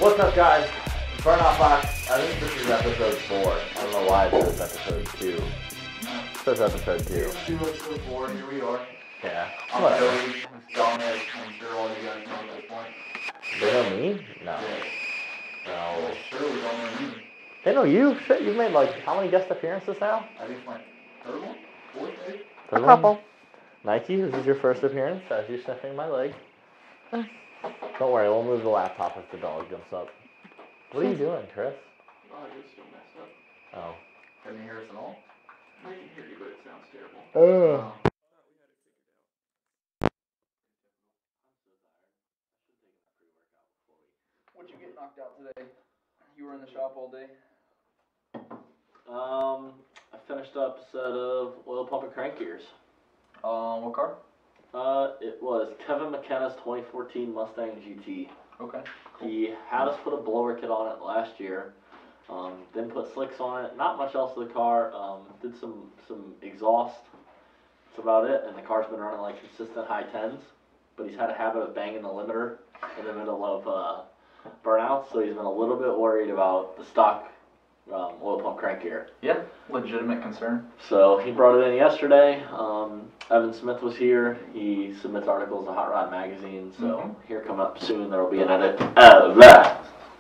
What's up, guys? Burnout Box. I think this is episode 4. I don't know why it says episode 2. It says episode 2. Episode 4, here we are. Yeah. I'm Joey, with Donny, I'm sure all you guys know at this point. They know me? No. Yeah. No. Sure, we don't know you. They know you? Shit, you've made like how many guest appearances now? I think it's my third one? Fourth, maybe? A couple. Nike, this is your first appearance as you sniffing my leg. Don't worry, we'll move the laptop if the dog jumps up. What are you doing, Chris? Oh, I just still messed up. Oh. Can you hear us at all? I can hear you, but it sounds terrible. Oh. What'd you get knocked out today? You were in the shop all day? I finished up a set of oil pump and crank gears. What car? It was Kevin McKenna's 2014 Mustang GT. Okay. Cool. He had us put a blower kit on it last year. Then put slicks on it. Not much else to the car. Did some exhaust. That's about it. And the car's been running like consistent high 10s. But he's had a habit of banging the limiter in the middle of burnouts. So he's been a little bit worried about the stock oil pump crank gear. Yeah, legitimate concern. So he brought it in yesterday. Evan Smith was here. He submits articles to Hot Rod Magazine. So here coming up soon, there will be an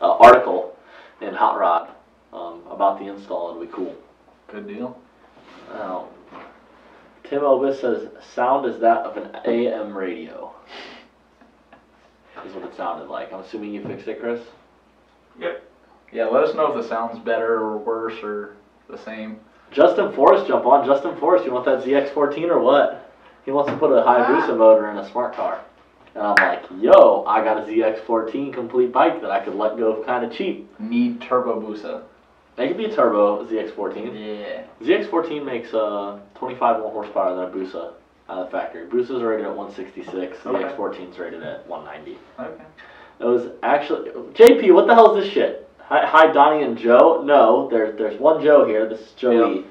article in Hot Rod about the install. It'll be cool. Good deal. Now, Tim Obis says, sound is that of an AM radio. Is what it sounded like. I'm assuming you fixed it, Chris? Yep. Yeah, let us know if the sound's better or worse or the same. Justin Forrest, jump on. Justin Forrest, you want that ZX14 or what? He wants to put a Hayabusa motor in a smart car. And I'm like, yo, I got a ZX14 complete bike that I could let go of kind of cheap. Need turbo Busa. It could be a turbo ZX14. Yeah. ZX14 makes 25 more horsepower than a Busa out of the factory. Busa's rated at 166. Okay. ZX14's rated at 190. Okay. It was actually... JP, what the hell is this shit? Hi, Donny and Joe. No, there's one Joe here. This is Joey. Yep.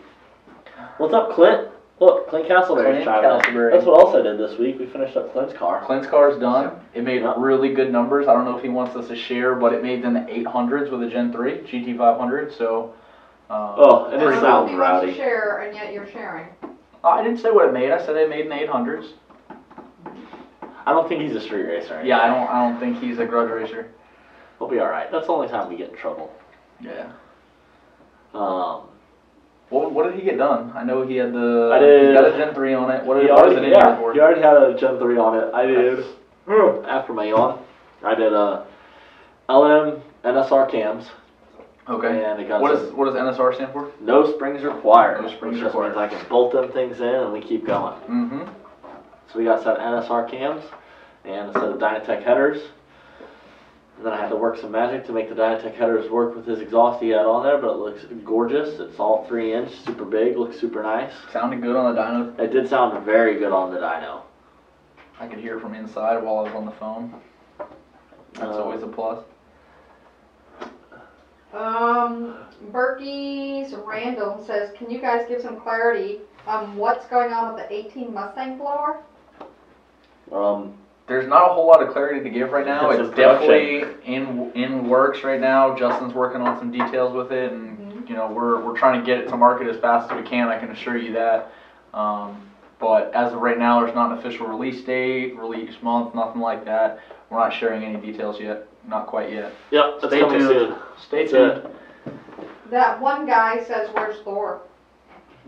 What's up, Clint? Look, Clint Castleberry's chiming in. That's what else I did this week. We finished up Clint's car. Clint's car's done. It made really good numbers. I don't know if he wants us to share, but it made in the 800s with a Gen 3 GT500. So. And it sounds rowdy. You share, and yet you're sharing. I didn't say what it made. I said it made in the 800s. I don't think he's a street racer. Yeah, I don't think he's a grudge racer. We'll be all right. That's the only time we get in trouble. Yeah. What did he get done? I know he had the. I did. He got a Gen 3 on it. What is it in here for? He already had a Gen 3 on it. I did. After my yawn, I did LM NSR cams. Okay. And it got what does NSR stand for? No springs required. No springs which just required. means I can bolt them things in and we keep going. Mm-hmm. So we got a set of NSR cams and a set of Dynatech headers. And then I had to work some magic to make the Dynatech headers work with his exhaust he had on there, but it looks gorgeous. It's all 3-inch, super big, looks super nice. Sounded good on the dyno? It did sound very good on the dyno. I could hear it from inside while I was on the phone. That's always a plus. Berkey's Randall says, can you guys give some clarity on what's going on with the 18 Mustang blower? There's not a whole lot of clarity to give right now. It's definitely in works right now. Justin's working on some details with it, and you know we're trying to get it to market as fast as we can. I can assure you that. But as of right now, there's not an official release date, release month, nothing like that. We're not sharing any details yet. Not quite yet. Yep, that's coming soon. Stay tuned. That one guy says, where's Thor?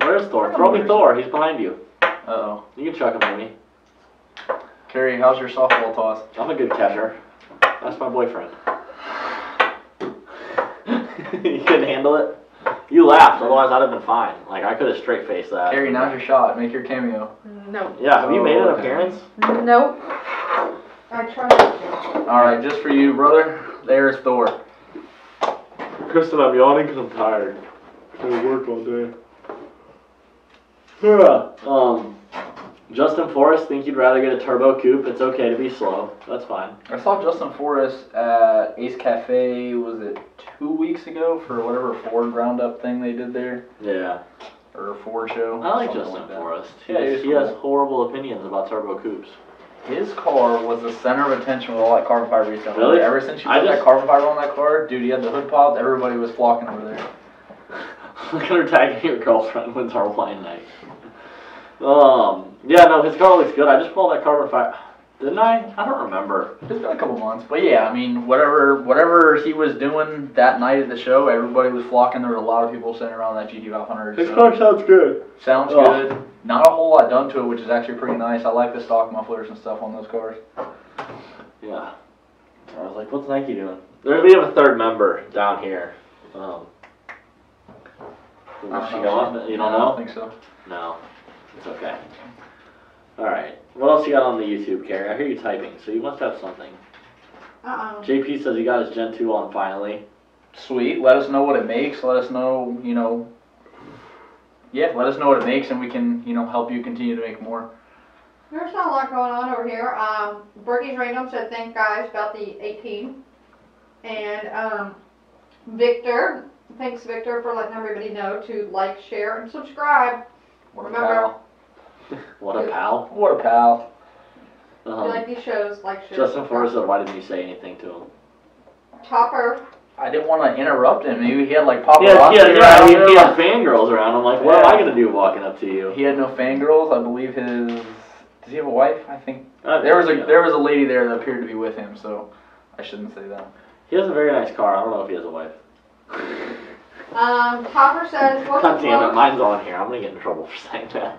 Where's Thor? Throw me Thor. He's behind you. Uh-oh. You can chuck him to me. Carrie, how's your softball toss? I'm a good catcher. That's my boyfriend. You couldn't handle it? You laughed, otherwise I'd have been fine. Like, I could have straight-faced that. Carrie, now's your shot. Make your cameo. No. Yeah, have you made an appearance? Nope. I tried to. Alright, just for you, brother. There's Thor. Kristen, I'm yawning because I'm tired. I work all day. Justin Forrest, think you'd rather get a turbo coupe? It's okay to be slow. That's fine. I saw Justin Forrest at Ace Cafe, was it 2 weeks ago, for whatever Ford roundup thing they did there? Yeah. Or a Ford show? I like Justin Forrest. He has horrible opinions about turbo coupes. His car was the center of attention with all that carbon fiber he's done. Really? Ever since you put that carbon fiber on that car, dude, he had the hood popped, everybody was flocking over there. Look at her tagging your girlfriend when's our wine night. Yeah, no, his car looks good. I just pulled that carbon fiber. Didn't I? I don't remember. It's been a couple months, but yeah, I mean, whatever he was doing that night at the show, everybody was flocking. There were a lot of people sitting around that GT500. His car sounds good. Sounds good. Not a whole lot done to it, which is actually pretty nice. I like the stock mufflers and stuff on those cars. Yeah. I was like, what's Nike doing? We have a third member down here. Will she go on? You don't know? I don't think so. No. It's okay. Alright. What else you got on the YouTube, Carrie? I hear you typing, so you must have something. JP says he got his Gen 2 on finally. Sweet. Let us know what it makes. Let us know, you know. Yeah, let us know what it makes, and we can, you know, help you continue to make more. There's not a lot going on over here. Berkey's Random said thank guys about the 18. And Victor, thanks Victor for letting everybody know to like, share, and subscribe. Remember, What a pal. What a pal. if you like these shows, like, share. Justin Forrest said, why didn't you say anything to him? Topper. I didn't want to interrupt him. He had like paparazzi He around him. had fangirls around him. Like, what am I going to do walking up to you? He had no fangirls. I believe does he have a wife? I think there was a lady there that appeared to be with him, so I shouldn't say that. He has a very nice car. I don't know if he has a wife. Topper says, what's God the damn it, most, mine's on here. I'm going to get in trouble for saying that.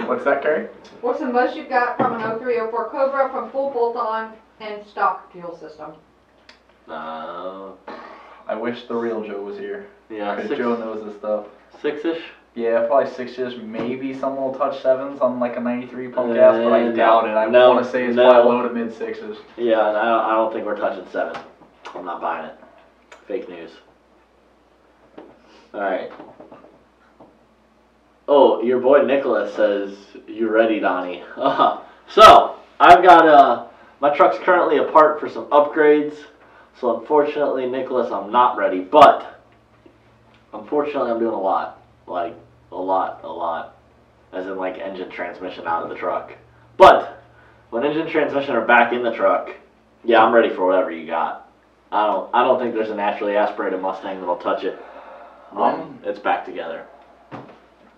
What's that, Carrie? what's the most you've got from an 0304 Cobra from full bolt-on and stock fuel system? I wish the real Joe was here. Yeah, Because Joe knows this stuff. 6-ish? Yeah, probably 6-ish. Maybe some will touch 7s on like a 93 pump gas, but I doubt it. I want to say it's probably low to mid 6s. Yeah, I don't think we're touching 7. I'm not buying it. Fake news. Alright. Oh, your boy Nicholas says, you ready, Donnie? So, I've got, my truck's currently apart for some upgrades. So unfortunately, Nicholas, I'm not ready. But, unfortunately, I'm doing a lot. Like, a lot. As in, like, engine transmission out of the truck. But, when engine transmission are back in the truck, yeah, I'm ready for whatever you got. I don't think there's a naturally aspirated Mustang that'll touch it when it's back together.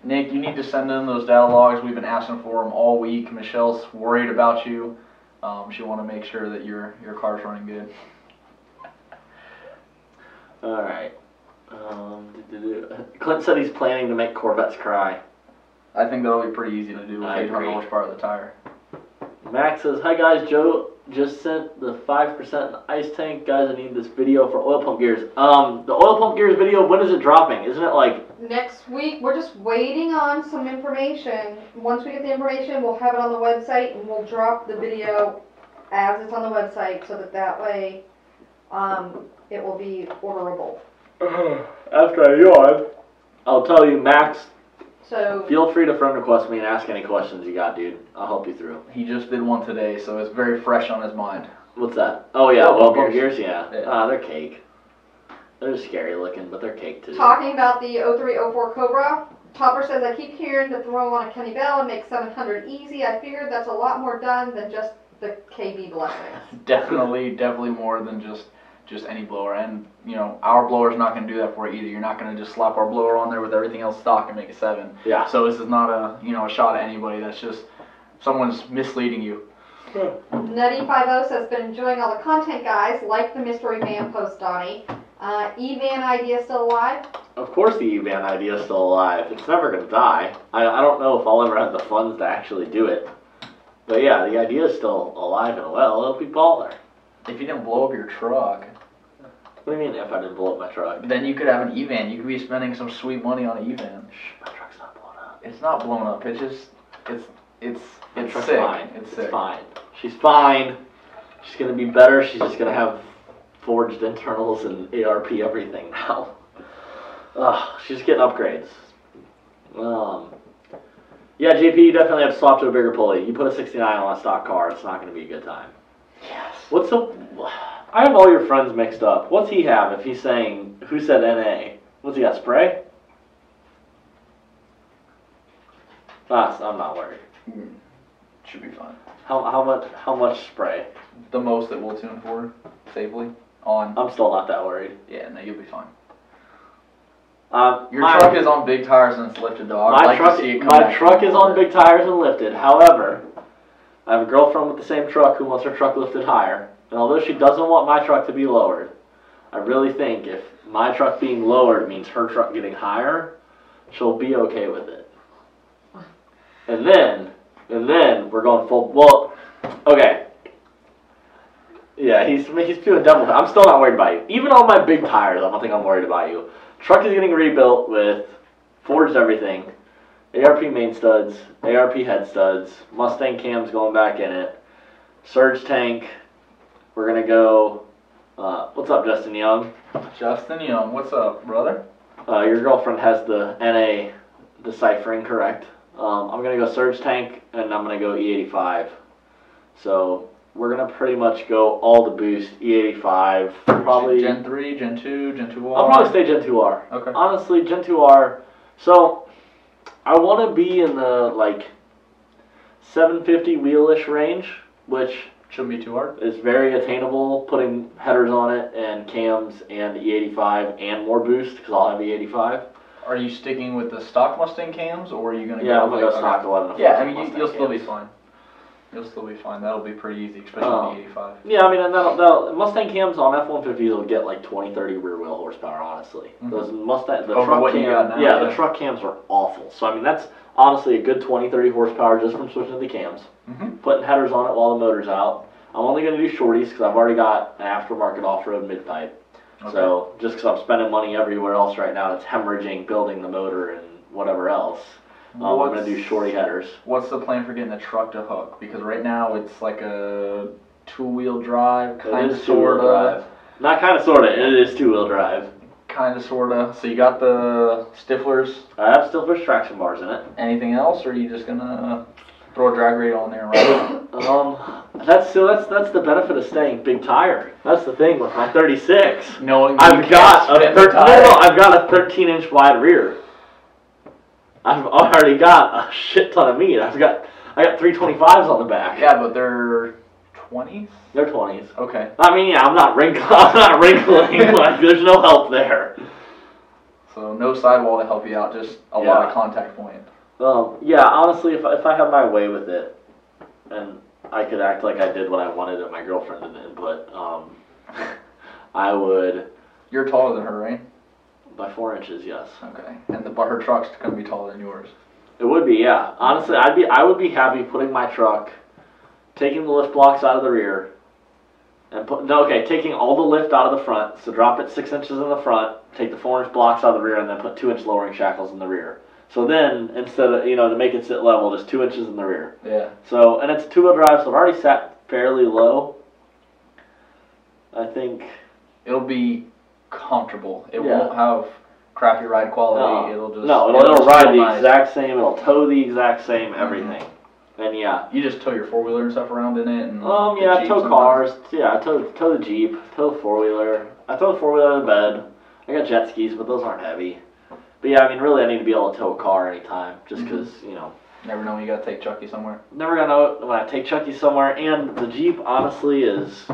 Nick, you need to send in those data logs. We've been asking for them all week. Michelle's worried about you. She want to make sure that your car's running good. Alright. Clint said he's planning to make Corvettes cry. I think that'll be pretty easy to do with I 800 agree. horsepower of the tire. Max says, hi guys, Joe just sent the 5% in the ice tank. Guys, I need this video for oil pump gears. The oil pump gears video, when is it dropping? Isn't it like... Next week, we're just waiting on some information. Once we get the information, we'll have it on the website and we'll drop the video as it's on the website so that way it will be orderable. After I yawn, I'll tell you, Max, So feel free to friend request me and ask any questions you got, dude. I'll help you through. He just did one today, so it's very fresh on his mind. What's that? Oh yeah, Oil oil pump pump gears. gears, yeah. They're cake. They're scary looking, but they're cake too. talking about the 0304 Cobra, Topper says, I keep hearing to throw on a Kenny Bell and make 700 easy. I figured that's a lot more done than just the KB blessings. Definitely more than just any blower. And, you know, our blower's not going to do that for you either. You're not going to just slap our blower on there with everything else stock and make a 7. Yeah. So this is not a shot at anybody. That's just someone's misleading you. Nutty50 says, been enjoying all the content, guys. Like the mystery van post, Donnie. E-van idea still alive? Of course the E-van idea is still alive. It's never going to die. I don't know if I'll ever have the funds to actually do it. But yeah, the idea is still alive and well. It'll be baller. If you didn't blow up your truck, What do you mean if I didn't blow up my truck? then you could have an E-van. You could be spending some sweet money on an E-van. Shh, my truck's not blown up. It's not blown up. It's just, it's My truck's sick. fine. It's It's sick. fine. She's fine. She's going to be better. She's just going to have forged internals and ARP everything now. She's getting upgrades. Yeah, JP, you definitely have to swap to a bigger pulley. You put a 69 on a stock car, it's not going to be a good time. Yes. I have all your friends mixed up. What's he have if he's saying, who said NA? What's he got, spray? I'm not worried. Should be fine. How much spray? The most that we'll tune for safely on. I'm still not that worried. Yeah, no, you'll be fine. Your My truck is on big tires and it's lifted, though. My truck is on big tires and lifted. However, I have a girlfriend with the same truck who wants her truck lifted higher. And although she doesn't want my truck to be lowered, I really think if my truck being lowered means her truck getting higher, she'll be okay with it. And then we're going full. Well, okay. Yeah, he's doing double. I'm still not worried about you. Even on my big tires, I don't think I'm worried about you. Truck is getting rebuilt with forged everything, ARP main studs, ARP head studs, Mustang cams going back in it, surge tank. We're gonna go. What's up, Justin Young? Justin Young, what's up, brother? Your girlfriend has the NA deciphering correct. I'm gonna go surge tank and I'm gonna go E85. So we're gonna pretty much go all the boost E85. Probably Gen 3, Gen 2, Gen 2R. I'll probably stay Gen 2R. Okay. Honestly, Gen 2R. So I want to be in the like 750 wheel-ish range, which shouldn't be too hard. Is very attainable. Putting headers on it and cams and E85 and more boost because I'll have E85. Are you sticking with the stock Mustang cams, or are you gonna I'm go? gonna go stock 11 to 14 Yeah, I mean Mustang you'll still be cams. fine. You'll still be fine. That'll be pretty easy, especially on the 85. Yeah, I mean, and that'll Mustang cams on F-150s will get like 20, 30 rear wheel horsepower, honestly. Mhm. Those Mustang, the Over truck what you got now, yeah, yeah. the truck cams are awful. So, I mean, that's honestly a good 20, 30 horsepower just from switching to the cams. Mm-hmm. Putting headers on it while the motor's out. I'm only going to do shorties because I've already got an aftermarket off-road mid-pipe. Okay. So, just because I'm spending money everywhere else right now, it's hemorrhaging building the motor and whatever else. I'm going to do shorty headers. What's the plan for getting the truck to hook? Because right now it's like a two-wheel drive, kind of, sort of. Not kind of, sort of. It is two-wheel drive. Kind of, sort of. So you got the Stiflers. I have Stifler's traction bars in it. Anything else, or are you just gonna throw a drag radial on there and ride it? That's the benefit of staying big tire. That's the thing with my 36. Knowing I've got a 13-inch wide rear. I've already got a shit ton of meat. I got 325s on the back. Yeah, but they're 20s? They're 20s. Okay. I mean, yeah, I'm not wrinkling. Like, there's no help there. So no sidewall to help you out, just a lot of contact point. Yeah, honestly, if I had my way with it, and I could act like I did what I wanted and my girlfriend didn't input, I would. You're taller than her, right? By 4 inches, yes. Okay. And her truck's gonna be taller than yours. It would be, yeah. Honestly, I would be happy putting my truck, taking the lift blocks out of the rear, and taking all the lift out of the front. So drop it 6 inches in the front, take the 4-inch blocks out of the rear, and then put 2-inch lowering shackles in the rear. So then, instead of, to make it sit level, just 2 inches in the rear. Yeah. So, and it's a two-wheel drive, so I've already sat fairly low. I think it'll be comfortable. It won't have crappy ride quality. It'll ride the exact same. It'll tow the exact same. Everything. Mm-hmm. And yeah, you just tow your 4-wheeler and stuff around in it. And I tow cars. Yeah, I tow the Jeep. Tow the 4-wheeler. I tow the 4-wheeler in the bed. I got jet skis, but those aren't heavy. But yeah, I mean, really, I need to be able to tow a car anytime, just because Never know when you gotta take Chucky somewhere. Never gonna know when I take Chucky somewhere, and the Jeep honestly is.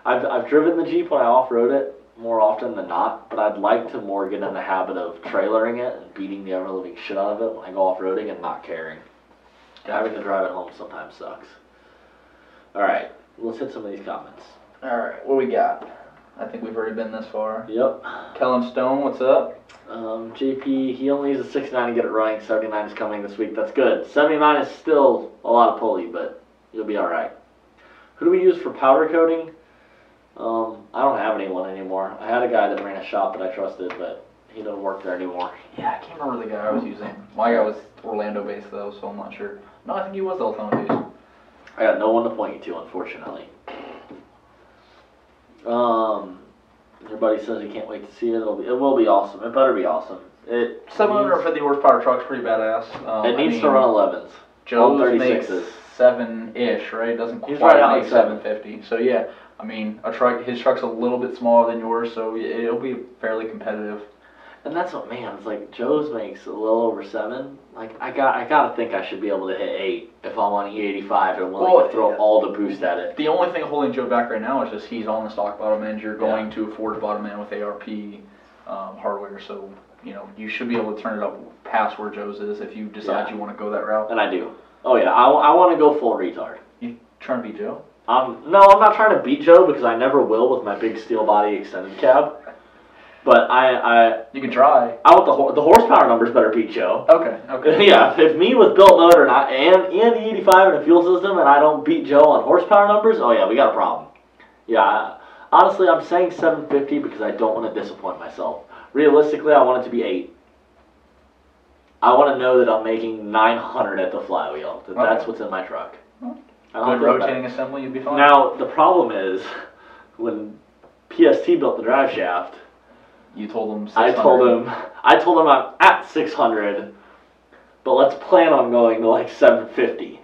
I've driven the Jeep when I off-road it more often than not, but I'd like to more get in the habit of trailering it and beating the ever-living shit out of it when I go off-roading and not caring. Having to drive it home sometimes sucks. Alright, let's hit some of these comments. Alright, what we got? I think we've already been this far. Yep. Kellen Stone, what's up? JP, he only needs a 69 to get it running. 79 is coming this week. That's good. 79 is still a lot of pulley, but you'll be alright. Who do we use for powder coating? I don't have anyone anymore. I had a guy that ran a shop that I trusted, but he doesn't work there anymore. Yeah, I can't remember the guy I was using. My guy was Orlando based though, so I'm not sure. No, I think he was Elton based. I got no one to point you to, unfortunately. Everybody says he can't wait to see it. It will be awesome. It better be awesome. 750 horsepower truck's pretty badass. It needs to run 11s. Joe's makes 7-ish, right? Doesn't quite make 750. So yeah, I mean, his truck's a little bit smaller than yours, so it'll be fairly competitive. And that's what, man, it's like Joe's makes a little over 7. Like, I gotta think I should be able to hit 8 if I'm on E85 and willing to throw all the boost at it. The only thing holding Joe back right now is just he's on the stock bottom end. You're going to a Ford bottom end with ARP hardware, so you should be able to turn it up past where Joe's is if you decide you want to go that route. And I do. Oh yeah, I want to go full retard. You trying to beat Joe? No, I'm not trying to beat Joe because I never will with my big steel body extended cab. But you can try. I want the horsepower numbers better beat Joe. Okay. Yeah, if me with built motor and the 85 and a fuel system and I don't beat Joe on horsepower numbers, oh yeah, we got a problem. Yeah, honestly, I'm saying 750 because I don't want to disappoint myself. Realistically, I want it to be 8. I want to know that I'm making 900 at the flywheel. That's what's in my truck. Good rotating assembly, you'd be fine. Now, the problem is, when PST built the drive shaft, you told him 600. I told him I'm at 600, but let's plan on going to like 750.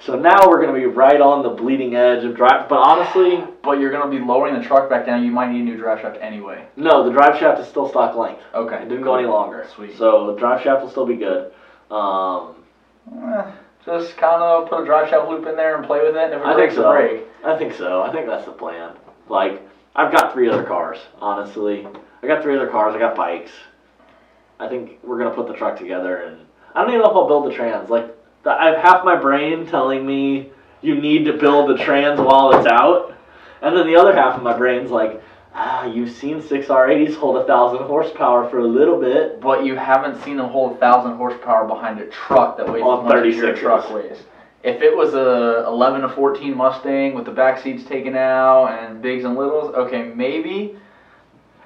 So now we're going to be right on the bleeding edge of drive, but honestly... But you're going to be lowering the truck back down, you might need a new drive shaft anyway. No, the drive shaft is still stock length. Okay. It didn't go any longer. Sweet. So the drive shaft will still be good. Just kind of put a drive shaft loop in there and play with it, and if it breaks, it breaks. I think so. I think that's the plan. Like, I've got 3 other cars, honestly. I got 3 other cars, I got bikes. I think we're going to put the truck together, and I don't even know if I'll build the trans. Like, I have half my brain telling me you need to build the trans while it's out, and then the other half of my brain's like, you've seen 6R80s hold 1,000 horsepower for a little bit. But you haven't seen them hold 1,000 horsepower behind a truck that weighs as much as your truck weighs. If it was a 11 to 14 Mustang with the back seats taken out and bigs and littles, okay, maybe.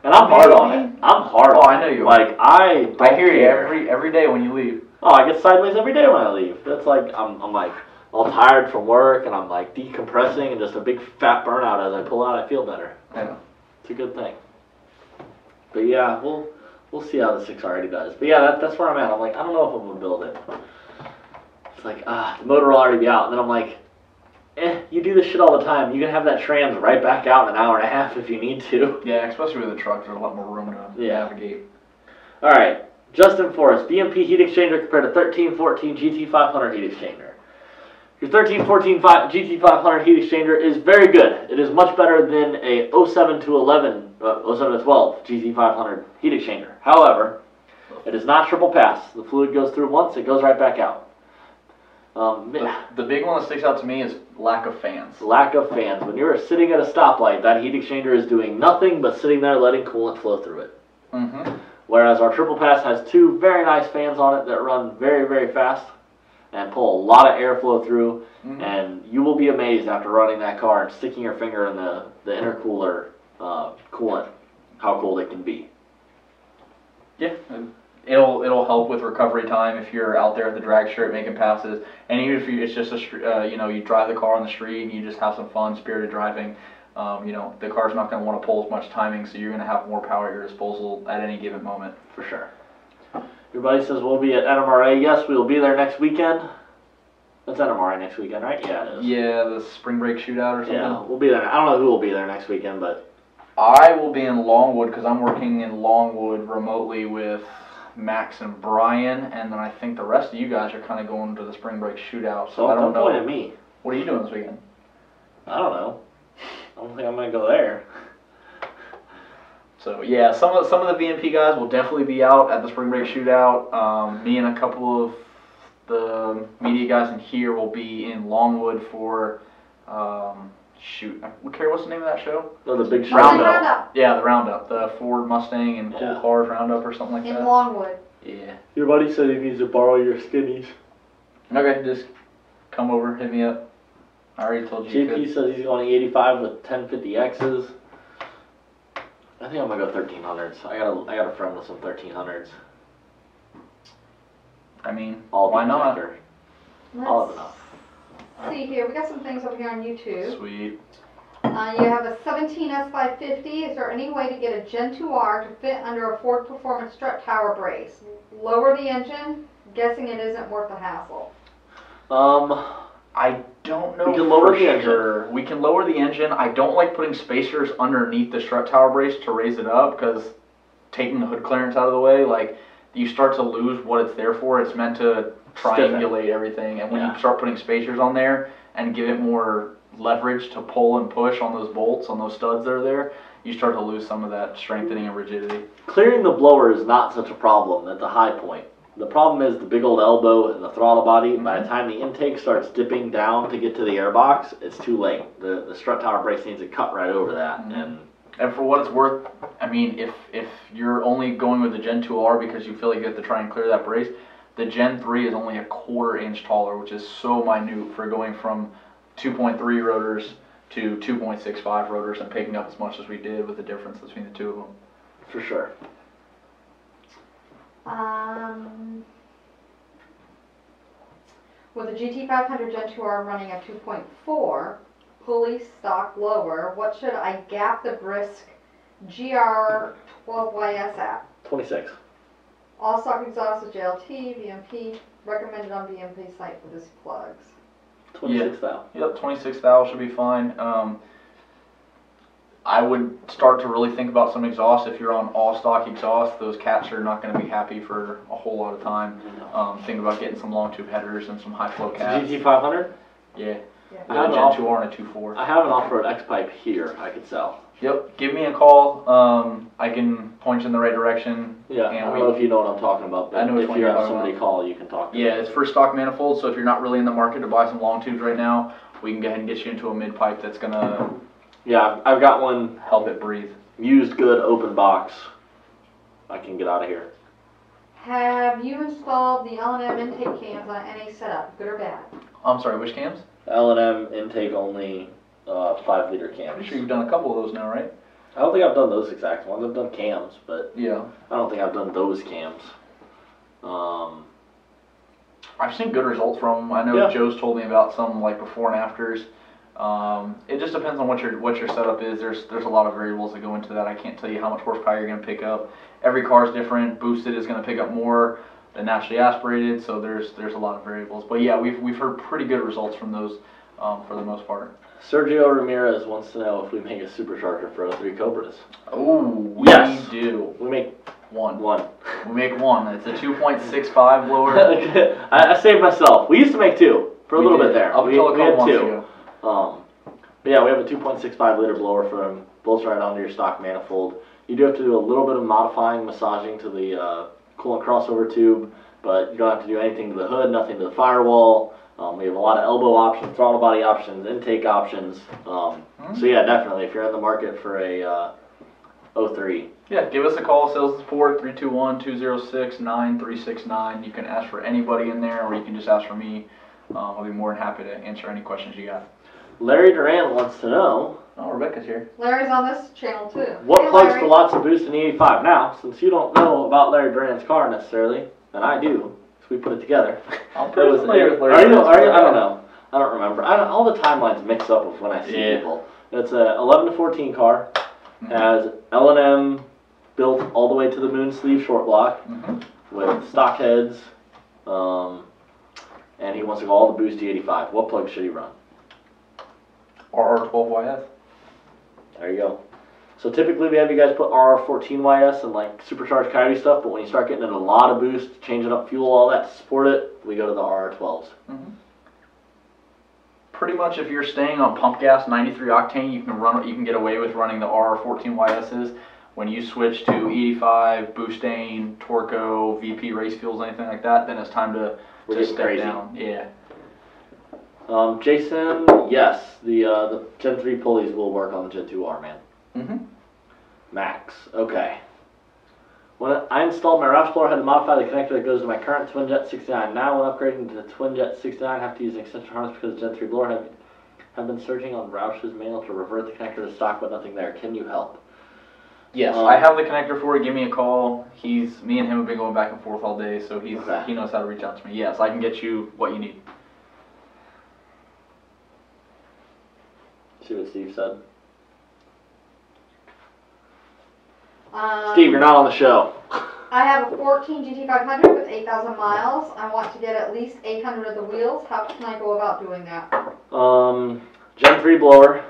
And I'm hard on it. I'm hard on it. I know you are. Like, I hear you every day when you leave. Oh, I get sideways every day when I leave. That's like, I'm like all tired from work and I'm like decompressing and just a big fat burnout as I pull out. I feel better. Yeah. It's a good thing. But yeah, we'll see how the 6R80 does. But yeah, that's where I'm at. I'm like, I don't know if I'm going to build it. It's like, the motor will already be out. And then I'm like, you do this shit all the time. You can have that trans right back out in an hour and a half if you need to. Yeah, especially with the truck, there's a lot more room to navigate. All right, Justin Forrest, VMP heat exchanger compared to 1314 GT500 heat exchanger. Your 1314 GT500 heat exchanger is very good. It is much better than a 07 to 12 GT500 heat exchanger. However, it is not triple pass. The fluid goes through once, it goes right back out. The big one that sticks out to me is lack of fans. Lack of fans. When you're sitting at a stoplight, that heat exchanger is doing nothing but sitting there letting coolant flow through it. Mm-hmm. Whereas our triple pass has 2 very nice fans on it that run very, very fast and pull a lot of airflow through. Mm-hmm. And you will be amazed after running that car and sticking your finger in the intercooler coolant how cold it can be. Yeah. It'll help with recovery time if you're out there at the drag strip making passes, and even if it's just you drive the car on the street and you just have some fun, spirited driving. The car's not going to want to pull as much timing, so you're going to have more power at your disposal at any given moment. For sure. Everybody says we'll be at NMRA. Yes, we will be there next weekend. That's NMRA next weekend, right? Yeah, it is. Yeah, the spring break shootout or something. Yeah, we'll be there. I don't know who will be there next weekend, but I will be in Longwood because I'm working in Longwood remotely with Max and Brian, and then I think the rest of you guys are kind of going to the spring break shootout. So I don't know. Point at me. What are you doing this weekend? I don't know. I don't think I'm gonna go there. So yeah, some of the VMP guys will definitely be out at the spring break shootout. Me and a couple of the media guys in here will be in Longwood for Carrie, what's the name of that show? Oh, the big Roundup. Yeah, the Roundup, the Ford Mustang and Cool Cars Roundup or something like that. In Longwood. Yeah. Your buddy said he needs to borrow your skinnies. Okay, just come over, hit me up. I already told you. JP says he's going 85 with 1050Xs. I think I'm gonna go 1300s. I got a friend with some 1300s. I mean, why not? All of enough. See here, we got some things over here on YouTube. Sweet. You have a 17S550. Is there any way to get a Gen 2R to fit under a Ford Performance strut tower brace? Lower the engine. Guessing it isn't worth the hassle. I don't know. We can lower the engine. We can lower the engine. I don't like putting spacers underneath the strut tower brace to raise it up because taking the hood clearance out of the way, like you start to lose what it's there for. It's meant to triangulate everything, and when you start putting spacers on there and give it more leverage to pull and push on those bolts, on those studs that are there, you start to lose some of that strengthening and rigidity. Clearing the blower is not such a problem at the high point. The problem is the big old elbow and the throttle body. By the time the intake starts dipping down to get to the airbox, it's too late. The strut tower brace needs to cut right over that. And for what it's worth, I mean, if you're only going with the Gen 2R because you feel like you have to try and clear that brace, the Gen 3 is only a 1/4 inch taller, which is so minute for going from 2.3 rotors to 2.65 rotors and picking up as much as we did with the difference between the two of them. For sure. With the GT500 Gen 2R running a 2.4 pulley stock blower, what should I gap the brisk GR12YS at? 26. All stock exhaust with JLT, VMP, recommended on VMP site for this plugs. 26 thou. Yep, 26 thou should be fine. I would start to really think about some exhaust. If you're on all stock exhaust, those cats are not going to be happy for a whole lot of time. Think about getting some long tube headers and some high flow cats. GT500? Yeah. I have Gen 2R and a 2.4. I have an off-road X-Pipe here I could sell. Yep, give me a call. I can point you in the right direction. Yeah, I don't know if you know what I'm talking about, but I know which if one you you're have talking somebody about. call, you can talk to Yeah, them. it's for stock manifold, so if you're not really in the market to buy some long tubes right now, we can go ahead and get you into a mid pipe that's going to Yeah, I've got one help it breathe. used good open box. I can get out of here. Have you installed the L&M intake cams on NA setup, good or bad? I'm sorry, which cams? L&M intake only 5-liter cams. Pretty sure you've done a couple of those now, right? I don't think I've done those exact ones. I've done cams, but Yeah. I don't think I've done those cams. I've seen good results from them. I know Yeah. Joe's told me about some like before and afters. It just depends on what your setup is. There's a lot of variables that go into that. I can't tell you how much horsepower you're going to pick up. Every car is different. Boosted is going to pick up more than naturally aspirated, so there's a lot of variables. But yeah, we've heard pretty good results from those for the most part. Sergio Ramirez wants to know if we make a supercharger for 03 Cobras. Oh, we Yes. do. We make One. one. We make one. It's a 2.65 blower. I saved myself. We used to make two for a We little did. bit there. Up until a couple had months two. ago. But yeah, we have a 2.65 liter blower for them. Bolts right onto your stock manifold. You do have to do a little bit of modifying, massaging to the coolant crossover tube, but you don't have to do anything to the hood, nothing to the firewall. We have a lot of elbow options, throttle body options, intake options. So yeah, definitely, if you're in the market for a 03. Yeah, give us a call, sales support, 321-206-9369. You can ask for anybody in there, or you can just ask for me. I'll be more than happy to answer any questions you got. Larry Duran wants to know, Oh, Rebecca's here. Larry's on this channel too. what Hey, plugs Larry. for lots of boost in the 85? Now, since you don't know about Larry Duran's car necessarily, and I do, so we put it together. I'm pretty familiar with Larry. Are you? Duran's I don't car. know. I don't remember. All the timelines mix up with when I see Yeah. people. It's a 11 to 14 car. Has L&M built all the way to the moon sleeve short block with stock heads, and he wants to go all the boost to 85. What plug should he run? RR12YS. There you go. So typically we have you guys put RR14YS and like supercharged coyote stuff, but when you start getting in a lot of boost, changing up fuel, all that to support it, we go to the RR12s. Pretty much, if you're staying on pump gas 93 octane, you can get away with running the RR14YSs. When you switch to 85, Boostane, Torco, VP race fuels, anything like that, then it's time to getting step crazy. down. Yeah. Jason, yes, the Gen 3 pulleys will work on the Gen 2R, man. Max, okay. When I installed my Roush blower, I had to modify the connector that goes to my current Twin Jet 69. Now when upgrading to the Twin Jet 69, I have to use an extension harness because the Gen 3 blower have been searching on Roush's manual to revert the connector to stock, but nothing there. Can you help? Yes, I have the connector for it. Give me a call. Me and him have been going back and forth all day, so he knows how to reach out to me. Yes, I can get you what you need. See what Steve said? Steve, you're not on the show. I have a 14 GT500 with 8,000 miles. I want to get at least 800 of the wheels. How can I go about doing that? Gen 3 blower,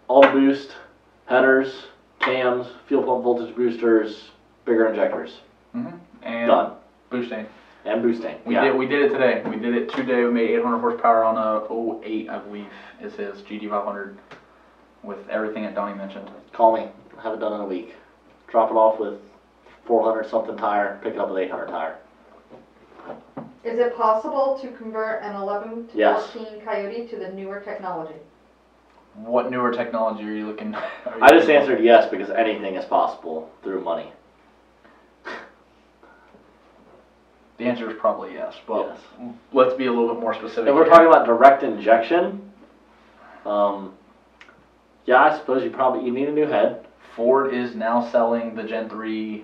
all boost, headers, cams, fuel pump voltage boosters, bigger injectors. And Done. boosting. And boosting. We did it today. We did it today. We made 800 horsepower on a 08, I believe, is his GT500 with everything that Donnie mentioned. Call me. Have it done in a week. Drop it off with 400 something tire. Pick it up with 800 tire. Is it possible to convert an 11 to Yes. 14 Coyote to the newer technology? What newer technology are you looking? I just answered yes because anything is possible through money. The answer is probably yes, but Yes. let's be a little bit more specific. If we're here. talking about direct injection, yeah, I suppose you need a new head. Ford is now selling the Gen 3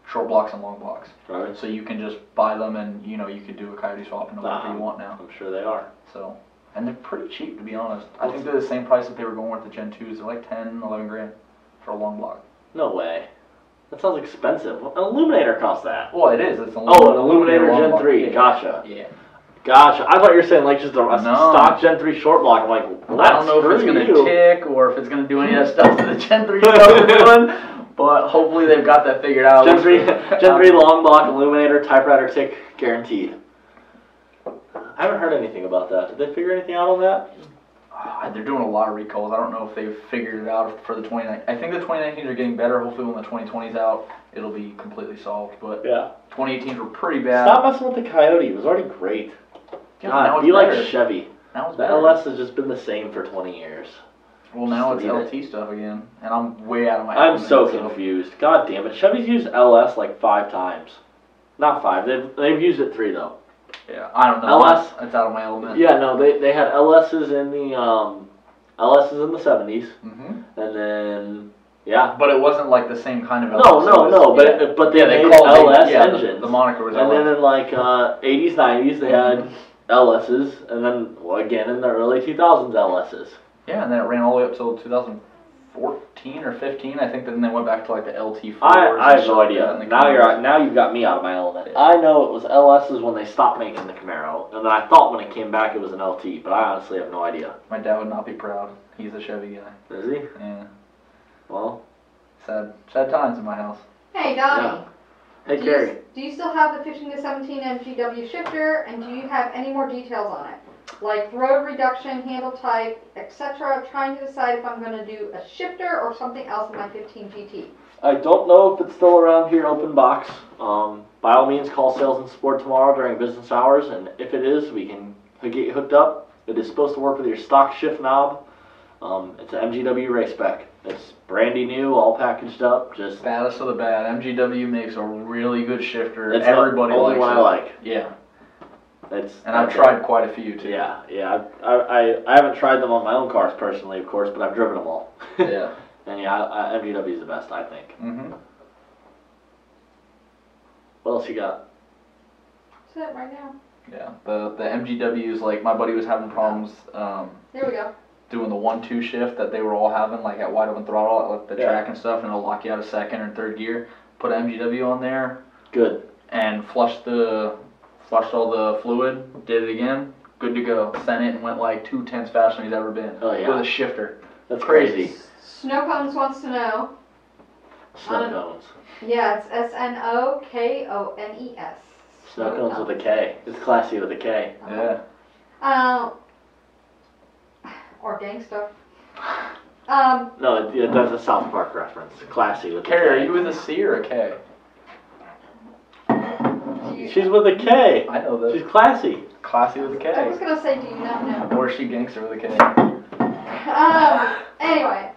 short blocks and long blocks. Right. So you can just buy them and, you could do a Coyote swap and whatever you want now. I'm sure they are. So, and they're pretty cheap, to be honest. I think they're the same price that they were going with the Gen 2s. They're like 10, 11 grand for a long block. No way. That sounds expensive. An Illuminator costs that. Well, it is. It's an Oh, an Illuminator long Gen block. 3. Yeah. Gotcha. Yeah. Gotcha. I thought you were saying like just a No. stock Gen 3 short block. I'm like, well, I don't know if it's screw going you. to tick or if it's going to do any of that stuff that the Gen 3 stuff is doing, but hopefully they've got that figured out. Gen 3 long block Illuminator typewriter tick guaranteed. I haven't heard anything about that. Did they figure anything out on that? They're doing a lot of recalls. I don't know if they've figured it out for the 2019. I think the 2019s are getting better. Hopefully when the 2020's out, it'll be completely solved. But Yeah. 2018s were pretty bad. Stop messing with the Coyote. It was already great. Yeah, now God, it's be like better. Chevy. Now it's The better. LS has just been the same for 20 years. Well, now it's Just leave LT stuff again, and I'm way out of my I'm element, so confused. God damn it. Chevy's used LS like 5 times. Not 5. They've used it 3 though. Yeah, I don't know. LS It's out of my element. Yeah, no, they had LS's in the 70s, Mm-hmm. and then yeah. But it wasn't like the same kind of LS. No, but they made LS engines. The moniker was And LS. then in like 80s, 90s, they had LS's, and then again in the early 2000s, LS's. Yeah, and then it ran all the way up till 2014 or 15. I think then they went back to like the LT4s. I have no idea. Now you've got me out of my element. I know it was LS's when they stopped making the Camaro, and then I thought when it came back it was an LT, but I honestly have no idea. My dad would not be proud. He's a Chevy guy. Is he? Yeah. Well, Sad times in my house. Hey, Donnie. Yeah. Hey, Carrie. Do you still have the 15 to 17 MGW shifter, and do you have any more details on it? Like road reduction, handle type, etc. Trying to decide if I'm going to do a shifter or something else in my 15 GT. I don't know if it's still around here, open box. By all means, call sales and support tomorrow during business hours, and if it is, we can get you hooked up. It is supposed to work with your stock shift knob. It's an MGW race spec. It's brandy new, all packaged up. Just Baddest of the bad. MGW makes a really good shifter. it's Everybody the only likes one it. I like. Yeah. And I've tried quite a few too. Yeah. I haven't tried them on my own cars personally, of course, but I've driven them all. Yeah. And yeah, MGW is the best, I think. Mm-hmm. What else you got? That's it right now. Yeah. The MGWs, like my buddy was having problems There we go. doing the 1-2 shift that they were all having, like at wide open throttle, at like the track and stuff, and it'll lock you out of second or third gear. Put an MGW on there. Good. And flushed all the fluid. Did it again. Good to go. Sent it and went like 2/10 faster than he's ever been. Oh, yeah. With a shifter. That's crazy. Snow Cones wants to know. Snow cones. Yeah, it's SNOKONES. Snow cones with a K. It's classy with a K. Yeah. Or gangsta. No, that's a South Park reference. Classy with a K. Carrie, are you with a C or a K? She's with a K. I know that. She's classy. Classy with a I was K. gonna say, do you not know? Or is she gangster with a K? Anyway.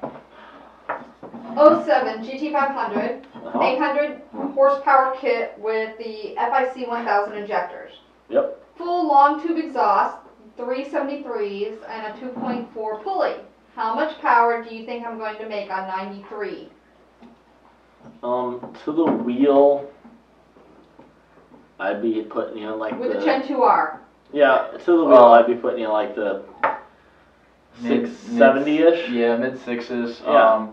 07 GT500, 800 horsepower kit with the FIC 1000 injectors. Yep. Full long tube exhaust, 373s, and a 2.4 pulley. How much power do you think I'm going to make on 93? To the wheel, I'd be putting you in like With the Gen 2R. Yeah, to the wheel, I'd be putting you in like the 670-ish. Yeah, mid-6s. Yeah.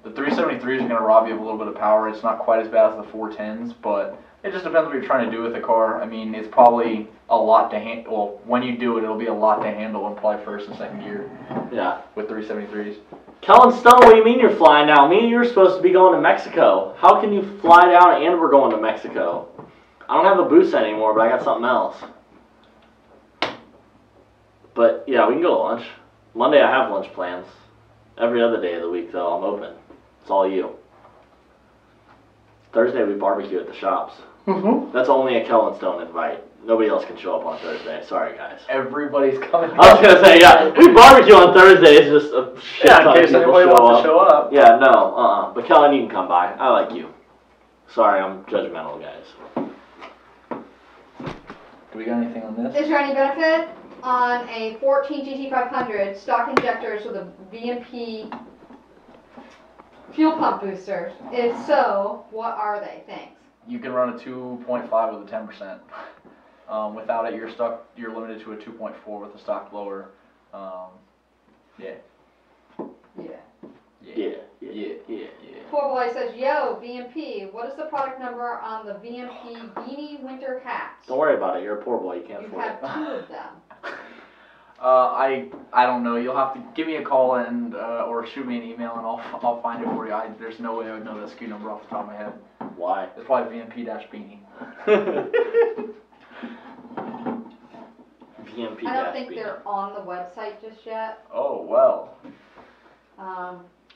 The 373s are going to rob you of a little bit of power. It's not quite as bad as the 410s, but It just depends what you're trying to do with the car. I mean, it's probably a lot to handle. Well, when you do it, it'll be a lot to handle in probably first and second gear. Yeah. With 373s. Kellen Stone, what do you mean you're flying now? Me and you were supposed to be going to Mexico. How can you fly down and we're going to Mexico? I don't have a boost anymore, but I got something else. But yeah, we can go to lunch. Monday I have lunch plans. Every other day of the week though, I'm open. It's all you. Thursday we barbecue at the shops. Mm-hmm. That's only a Kellen Stone invite. Nobody else can show up on Thursday. Sorry guys. Everybody's coming. I was gonna say, yeah, we barbecue on Thursday. It's just a shit ton in case of people anybody wants to show up. Yeah, no, But Kellen, you can come by. I like you. Sorry, I'm judgmental, guys. Do we got anything on this? Is there any benefit on a 14 GT500 stock injectors with a VMP fuel pump booster? If so, what are they? Thanks. You can run a 2.5 with a 10%. Without it, you're limited to a 2.4 with a stock blower. Yeah. Poor boy says, yo, VMP, what is the product number on the VMP beanie winter hats? Don't worry about it. You're a poor boy. You can't You afford have it. 2 of them. I don't know. You'll have to give me a call and or shoot me an email and I'll find it for you. There's no way I would know that SKU number off the top of my head. Why? It's probably VMP-beanie. VMP. I don't think they're on the website just yet. Oh well.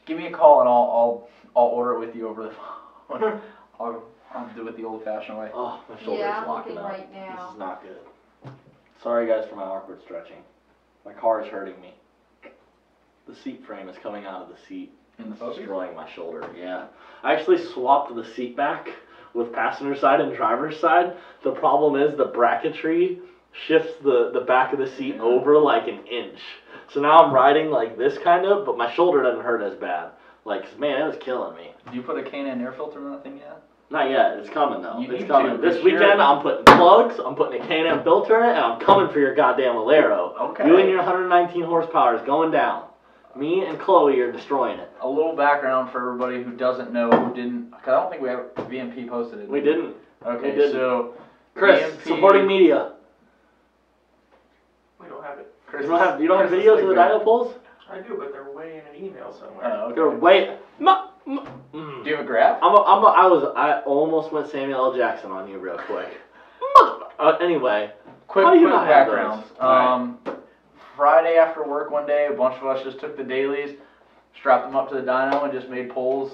Give me a call and I'll order it with you over the phone. I'll do it the old-fashioned way. Oh, my shoulder Yeah, is I'm locking looking up. right now. This is not good. Sorry guys for my awkward stretching. My car is hurting me. The seat frame is coming out of the seat. In the It's focus? destroying my shoulder, yeah. I actually swapped the seat back with passenger side and driver's side. The problem is the bracketry shifts the back of the seat over like an inch. So now I'm riding like this kind of, but my shoulder doesn't hurt as bad. Like, man, it was killing me. Did you put a K&N air filter in that thing yet? Not yet. It's coming though. You It's need coming. to, This 'cause weekend I'm putting plugs, I'm putting a K&N filter in it, and I'm coming for your goddamn Alero. Okay. You and your 119 horsepower is going down. Me and Chloe are destroying it. A little background for everybody who doesn't know, who didn't, because I don't think we have VMP posted it. We didn't. Okay, we didn't. so Chris, VMP supporting media. We don't have it. Chris You don't have Chris is videos of the sleeping. dyno pulls? I do, but they're way in an email somewhere. Oh, okay. They're way. Do you have a graph? I almost went Samuel L. Jackson on you real quick. Anyway, Quick how do you quick not have those? background. Friday after work one day, a bunch of us just took the dailies, strapped them up to the dyno, and just made pulls.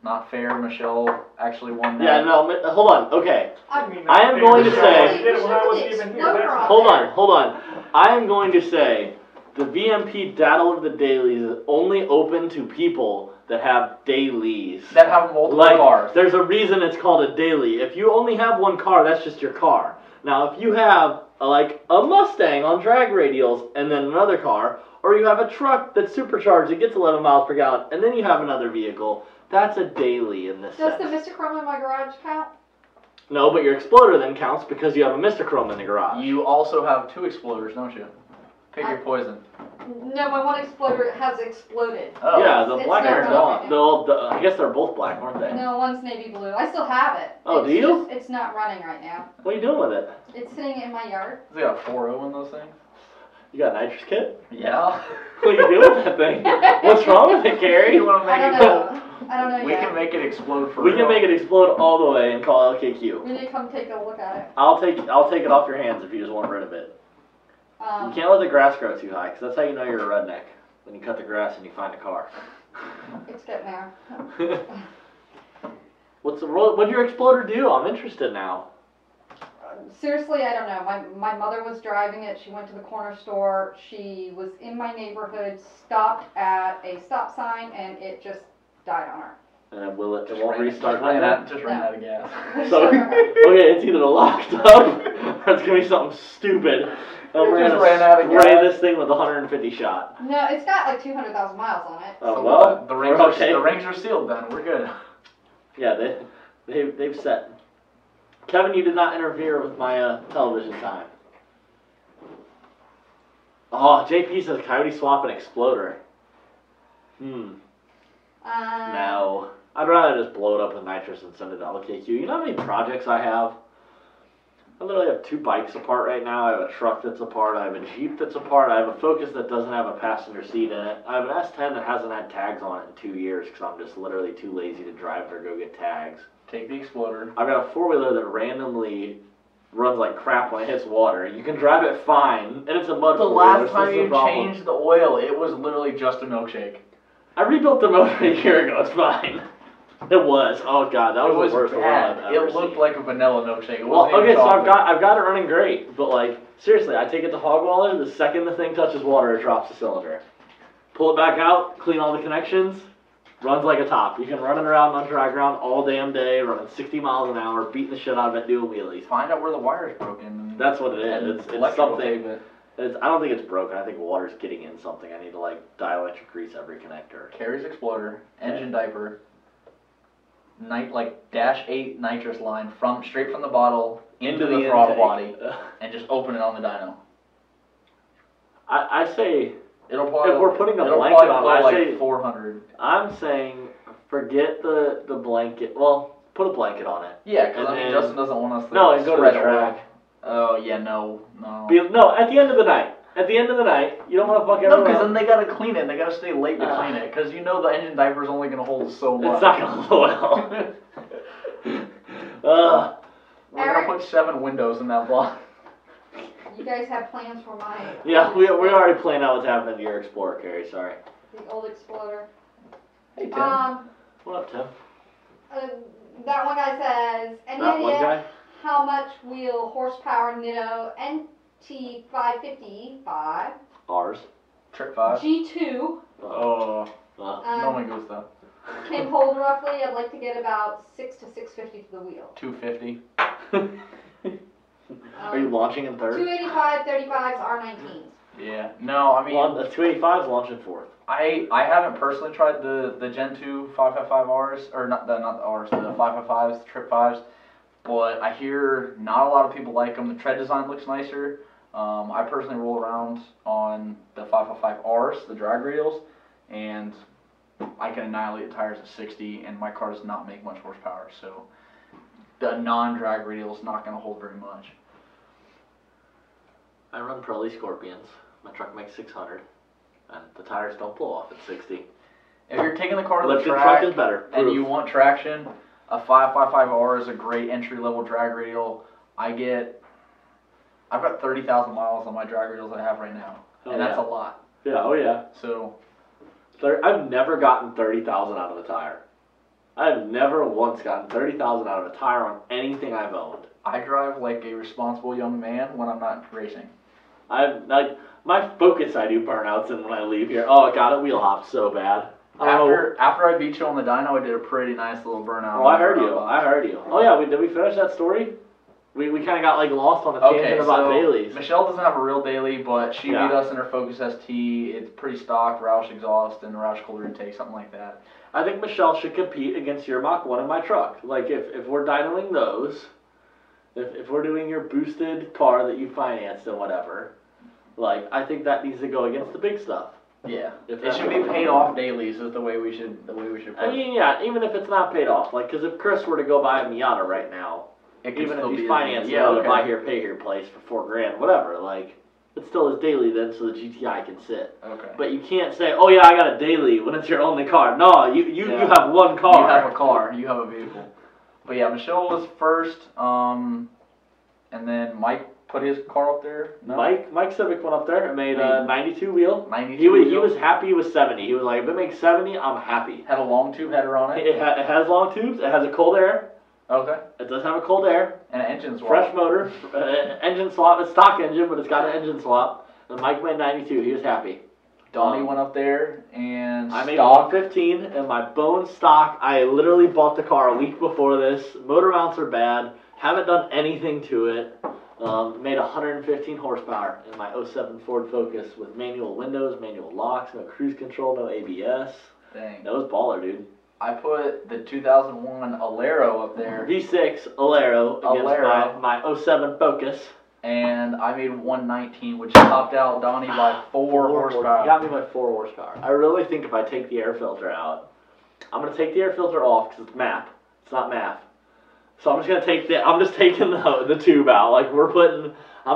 Not fair. Michelle actually won that. Yeah, no, hold on. Okay. I mean, I am going to say- I did it when I wasn't even here. That's not Hold on. I am going to say the VMP Battle of the Dailies is only open to people that have dailies. That have multiple Like, cars. there's a reason it's called a daily. If you only have one car, that's just your car. Now, if you have like a Mustang on drag radials and then another car, or you have a truck that's supercharged, it gets 11 miles per gallon, and then you have another vehicle, that's a daily in this Does sense. the Mr. Chrome in my garage count? No, but your Exploder then counts because you have a Mr. Chrome in the garage. You also have 2 exploders, don't you? Pick your poison. No, my one Exploder has exploded. Oh. Yeah, the It's black not one's running gone. right No, I guess they're both black, aren't they? No, one's navy blue. I still have it. Oh, It's do you? just- it's not running right now. What are you doing with it? It's sitting in my yard. They got 4.0 in those things? You got a nitrous kit? Yeah. What are you doing with that thing? What's wrong with it, Carrie? You want to I make don't it know. I don't know We yet. can make it explode for We real. can make it explode all the way and call LKQ. We need to come take a look at it. I'll take it off your hands if you just want rid of it. You can't let the grass grow too high, because that's how you know you're a redneck. When you cut the grass and you find a car. It's getting there. What'd your Exploder do? I'm interested now. Seriously, I don't know. My mother was driving it. She went to the corner store. She was in my neighborhood, stopped at a stop sign, and it just died on her. And then will it Just won't ran- restart just ran now? out, just ran out of gas. So, okay, it's either locked up or it's gonna be something stupid. And we're Just gonna ran out of spray gas. this thing with 150 shot. No, it's got like 200,000 miles on it. Oh So well, what? The rings, we're okay. the rings are sealed then. We're good. Yeah, they've set. Kevin, you did not interfere with my television time. Oh, JP says Coyote swap an Exploder. No. I'd rather just blow it up with nitrous and send it to LKQ. You know how many projects I have? I literally have 2 bikes apart right now. I have a truck that's apart. I have a Jeep that's apart. I have a Focus that doesn't have a passenger seat in it. I have an S10 that hasn't had tags on it in 2 years because I'm just literally too lazy to drive it or go get tags. Take the Exploder. I've got a 4-wheeler that randomly runs like crap when it hits water. You can drive it fine, and it's a mud The 4-wheeler, last so time this is you the problem. changed the oil, it was literally just a milkshake. I rebuilt the motor a year ago. It's fine. It was. Oh god, that was the worst oil I've bad. ever It looked seen. like a vanilla milkshake. It Well, wasn't okay, even so chocolate. I've got it running great, but like seriously, I take it to Hogwaller. The second the thing touches water, it drops the cylinder. Pull it back out, clean all the connections, runs like a top. You can run it around on dry ground all damn day, running 60 miles an hour, beating the shit out of it, doing wheelies. Find out where the wire's broken. That's what it is. It's electrical something. tape it. I don't think it's broken. I think water's getting in something. I need to like dielectric grease every connector. Carries Exploder, engine diaper, -8 nitrous line straight from the bottle into the throttle body, and just open it on the dyno. I say It'll probably, if we're putting a it'll blanket probably on, blow I say 400. I'm saying forget the blanket. Well, put a blanket on it. Yeah, because And then- Justin doesn't want us to No, and go to the spread oil. track. Oh yeah, no. No, at the end of the night. At the end of the night, you don't want to fuck No, everyone because up. then they gotta clean it. They gotta stay late to clean it. Because you know the engine diaper is only gonna hold so much. It's not gonna hold oil. We're gonna put 7 windows in that block. You guys have plans for my Yeah, we already planned out what's happening to your Explorer, Carrie. Sorry. the old Exploder. Hey Tim. What up, Tim? That one guy says, any That one idea guy? how much will horsepower Nitto NT555 Ours. Trip 5. G2 Oh, no me um, gusta. can hold roughly? I'd like to get about 6 to 650 to the wheel. 250. Are you launching in third? 285, 35s, R19s. Yeah. No, I mean, The 285 is launching fourth. I haven't personally tried the Gen 2 555Rs, or not the Rs, the 555s, the Trip 5s, but I hear not a lot of people like them. The tread design looks nicer. I personally roll around on the 555Rs, the drag radials, and I can annihilate the tires at 60, and my car does not make much horsepower, so the non-drag radial is not going to hold very much. I run Pirelli Scorpions. My truck makes 600, and the tires don't blow off at 60. If you're taking the car to the Lifted track truck is better. and Proof. you want traction, a 555R is a great entry-level drag radial. I've got 30,000 miles on my drag radials I have right now, and that's a lot. Yeah, oh yeah. So I've never gotten 30,000 out of a tire. I've never once gotten 30,000 out of a tire on anything I've owned. I drive like a responsible young man when I'm not racing. My Focus I do burnouts, and when I leave here, oh god, it wheel hops so bad. After I beat you on the dyno, I did a pretty nice little burnout. Oh, I heard you. Oh yeah, did we finish that story? We kind of got like lost on a tangent about dailies. Michelle doesn't have a real daily, but she beat us in her Focus ST. It's pretty stock, Roush exhaust, and Roush cooler intake, something like that. I think Michelle should compete against your Mach 1 in my truck. Like if we're dynoing those, if we're doing your boosted car that you financed and whatever, like I think that needs to go against the big stuff. Yeah, it should be paid off dailies is the way we should put it. I mean, yeah, even if it's not paid off, like because if Chris were to go buy a Miata right now, even if he's financing a buy here, pay here place for $4,000, whatever, like it's still his daily then, so the GTI can sit. Okay. But you can't say, oh yeah, I got a daily when it's your only car. No, you have one car. You have a car. You have a vehicle. But yeah, Michelle was first, and then Mike put his car up there. No? Mike Civic went up there and made a 92 wheel. 92 He wheel. was happy with 70. He was like, if it makes 70, I'm happy. Had a long tube header on it. It has long tubes. It has a cold air. Okay. It does have a cold air. And an engine swap. Fresh motor. Engine swap. It's stock engine, but it's got an engine swap. And Mike made 92. He was happy. Donnie went up there and I made stock. 115 and my bone stock. I literally bought the car a week before this. Motor mounts are bad. Haven't done anything to it. Made 115 horsepower in my 07 Ford Focus with manual windows, manual locks, no cruise control, no ABS. Dang. That was baller, dude. I put the 2001 Alero up there. V6 Alero against my 07 Focus. And I made 119, which topped out Donnie by 4 horsepower. Got me by 4 horsepower. I really think if I take the air filter out, I'm gonna take the air filter off because it's MAP. It's not math. So I'm just gonna I'm just taking the tube out. Like I'm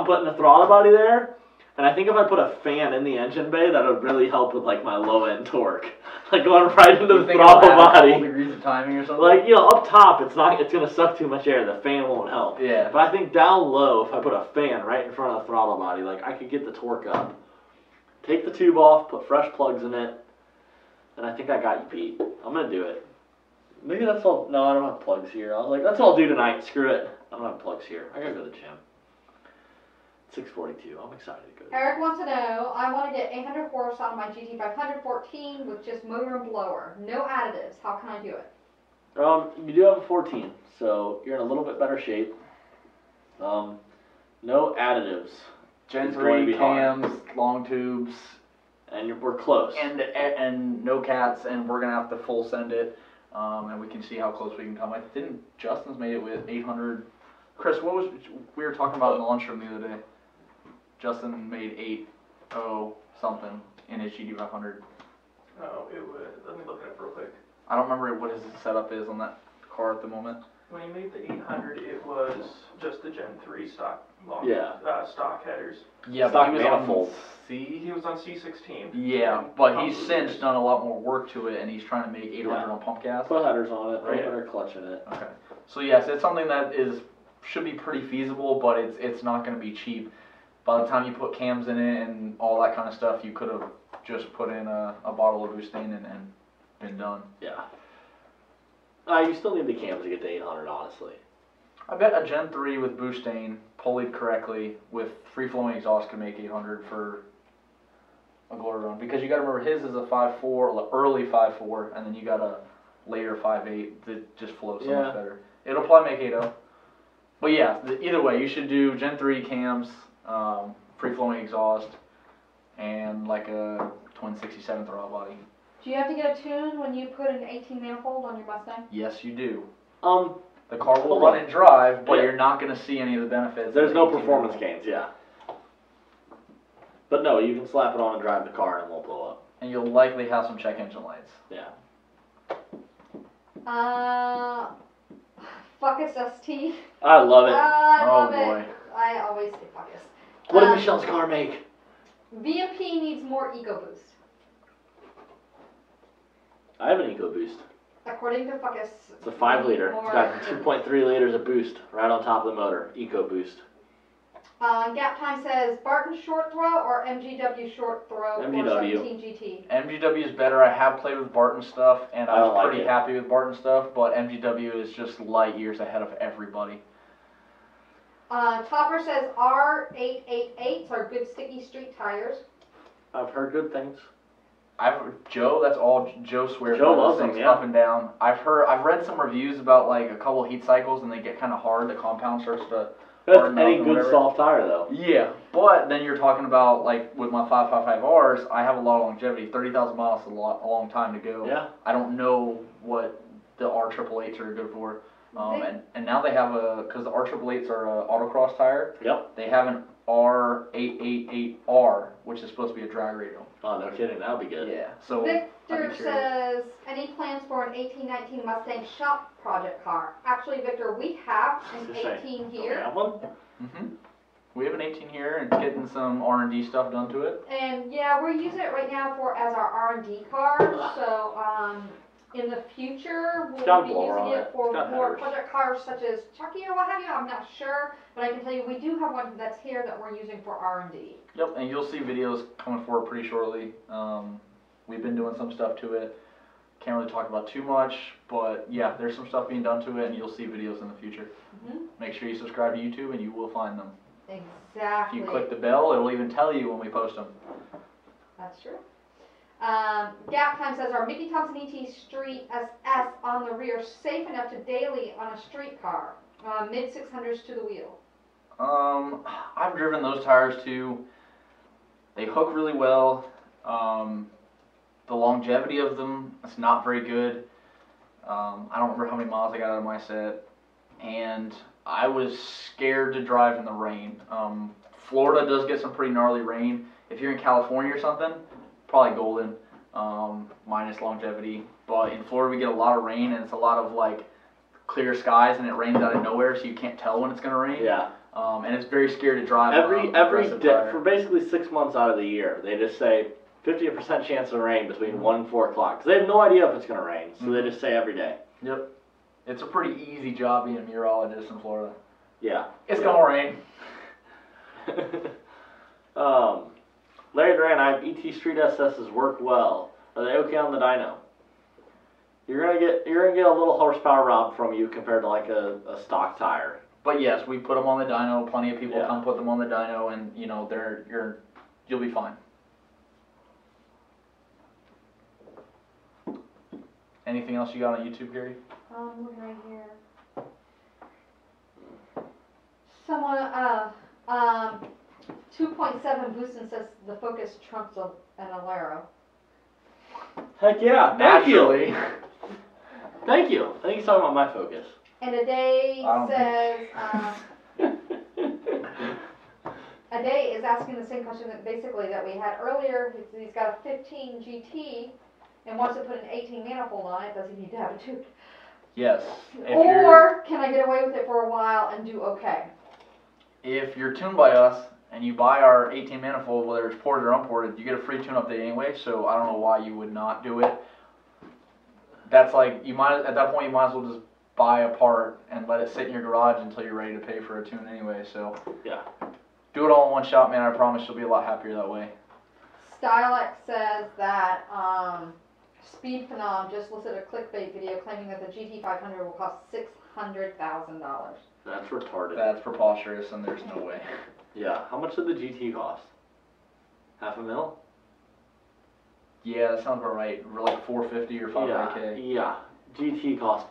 putting the throttle body there, and I think if I put a fan in the engine bay, that would really help with like my low end torque, like going right into the throttle body. A couple degrees of timing or something. Like up top, it's gonna suck too much air. The fan won't help. Yeah. But I think down low, if I put a fan right in front of the throttle body, like I could get the torque up. Take the tube off, put fresh plugs in it, and I think I got you beat. I'm gonna do it. Maybe that's all. No, I don't have plugs here. I was like, that's all I'll do tonight. Screw it. I don't have plugs here. I gotta go to the gym. 6:42. I'm excited to go. Eric wants to know, I want to get 800 horse on my GT514 with just motor and blower. No additives. How can I do it? You do have a 14, so you're in a little bit better shape. No additives. Gen 3 cams, long tubes. And we're close. And no cats, and we're gonna have to full send it. And we can see how close we can come. I think Justin's made it with 800. Chris, we were talking about in the lunchroom the other day. Justin made 8.0 something in his GT500. Oh, it would. Let me look it up real quick. I don't remember what his setup is on that car at the moment. When he made the 800, it was just the Gen 3 stock stock headers. Yeah, stock but he was manifold. on C. He was on C16. Yeah, but he's since done a lot more work to it, and he's trying to make 800 on pump gas. Put headers on it, Right. put better clutch in it. Okay. So yes, it's something that should be pretty feasible, but it's not going to be cheap. By the time you put cams in it and all that kind of stuff, you could have just put in a bottle of Boostane and been done. Yeah. You still need the cams to get to 800, honestly. I bet a Gen 3 with Boostane, pulleyed correctly, with free-flowing exhaust could make 800 for a glory run. Because you got to remember, his is a 5.4, early 5.4, and then you got a later 5.8 that just flows so much better. It'll probably make 8.0. But yeah, either way, you should do Gen 3 cams, free-flowing exhaust, and like a twin 67 throttle body. Do you have to get a tune when you put an 18 manifold on your Mustang? Yes, you do. The The car will run and drive, but you're not going to see any of the benefits. There's no performance gains, yeah. But no, you can slap it on and drive the car and it won't blow up. And you'll likely have some check engine lights. Yeah. Fuckus ST. I love it. I love boy. it. I always say Fuckus. What did Michelle's car make? VMP needs more EcoBoost. I have an EcoBoost. According to Fuckus. It's a 5 liter. It's got 2.3 liters of boost right on top of the motor. EcoBoost. Gap Time says Barton short throw or MGW short throw MGW. 417 GT. MGW is better. I have played with Barton stuff, and I was pretty like happy with Barton stuff, but MGW is just light years ahead of everybody. Topper says R888s are good sticky street tires. I've heard good things. Joe, that's all Joe swears Joe by loves those them, things yeah. up and down. I've read some reviews about like a couple heat cycles and they get kind of hard. The compound starts to That's harden up any and good whatever. soft tire though. Yeah, but then you're talking about like with my 555Rs, I have a lot of longevity. 30,000 miles is a long time to go. Yeah. I don't know what the R888s are good for. And now they have because the R888s are an autocross tire. Yep. They have an R888R, which is supposed to be a drag radial. Oh, no kidding. That would be good. Yeah. So Victor says, any plans for an 1819 Mustang shop project car? Actually, Victor, we have an 18 You here. have one? Mm-hmm. We have an 18 here and getting some R&D stuff done to it. And yeah, we're using it right now as our R&D car. So in the future, we'll got a be blower using on it it. for It's got more headers. project cars such as Chucky or what have you. I'm not sure, but I can tell you we do have one that's here that we're using for R&D. Yep, and you'll see videos coming forward pretty shortly. We've been doing some stuff to it. Can't really talk about too much, but yeah, there's some stuff being done to it, and you'll see videos in the future. Mm-hmm. Make sure you subscribe to YouTube, and you will find them. Exactly. If you click the bell, it'll even tell you when we post them. That's true. Gap Time says, are Mickey Thompson ET Street SS on the rear safe enough to daily on a street car? Mid 600s to the wheel. I've driven those tires too. They hook really well. The longevity of them is not very good. I don't remember how many miles I got out of my set. And I was scared to drive in the rain. Florida does get some pretty gnarly rain. If you're in California or something, probably golden. minus longevity. But in Florida we get a lot of rain, and it's a lot of like clear skies, and it rains out of nowhere, so you can't tell when it's gonna rain. Yeah. And it's very scary to drive. Every day, for basically 6 months out of the year, they just say 50% chance of rain between 1 and 4 o'clock. Because they have no idea if it's gonna rain, so they just say every day. Yep. It's a pretty easy job being a meteorologist in Florida. Yeah. It's gonna rain. Larry Duran, ET Street SS's work well. Are they okay on the dyno? You're gonna get a little horsepower robbed from you compared to like a stock tire. But yes, we put them on the dyno. Plenty of people come put them on the dyno, and you know you'll be fine. Anything else you got on YouTube, Gary? Looking right here. Someone 2.7 Boostin says the Focus trumps an Alero. Heck yeah! Naturally. Thank you. I think he's talking about my Focus. And a day says, a day is asking the same question that basically that we had earlier. He's got a 15 GT and wants to put an 18 manifold on it. Does he need to have a tube? Yes. Or can I get away with it for a while and do okay? If you're tuned by us and you buy our 18 manifold, whether it's ported or unported, you get a free tune update anyway. So I don't know why you would not do it. That's like at that point you might as well just buy a part and let it sit in your garage until you're ready to pay for a tune anyway. So yeah, do it all in one shot, man. I promise you'll be a lot happier that way. Stylex says that Speed Phenom just listed a clickbait video claiming that the GT500 will cost $600,000. That's retarded. That's preposterous, and there's no way. Yeah. How much did the GT cost? $500,000? Yeah, that sounds about right. Like 450 or 500K. Yeah. GT cost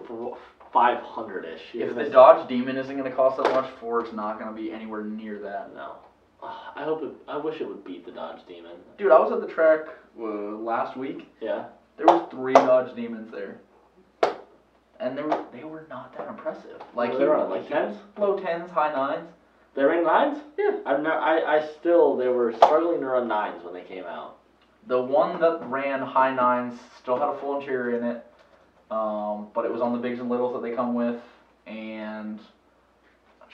500-ish. If the Dodge Demon isn't going to cost that much, Ford's not going to be anywhere near that. No. I wish it would beat the Dodge Demon. Dude, I was at the track last week. Yeah. There was 3 Dodge Demons there. And they were not that impressive. Like they were like 10s? Low 10s, high 9s. They ran 9s? Yeah. They were struggling to run 9s when they came out. The one that ran high 9s still had a full interior in it. But it was on the bigs and littles that they come with, and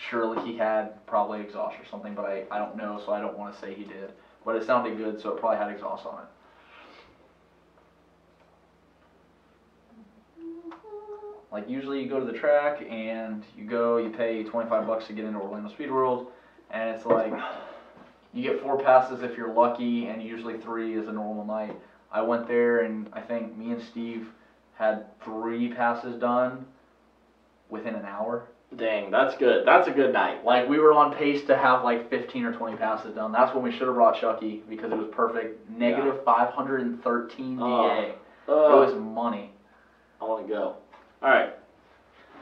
surely he had probably exhaust or something, but I don't know, so I don't want to say he did. But it sounded good, so it probably had exhaust on it. Like usually you go to the track and you pay $25 to get into Orlando Speed World, and it's like you get 4 passes if you're lucky, and usually 3 is a normal night. I went there and I think me and Steve had 3 passes done within an hour. Dang, that's good. That's a good night. Like we were on pace to have like 15 or 20 passes done. That's when we should have brought Chucky because it was perfect. Negative 513 DA. It was money. I want to go. All right.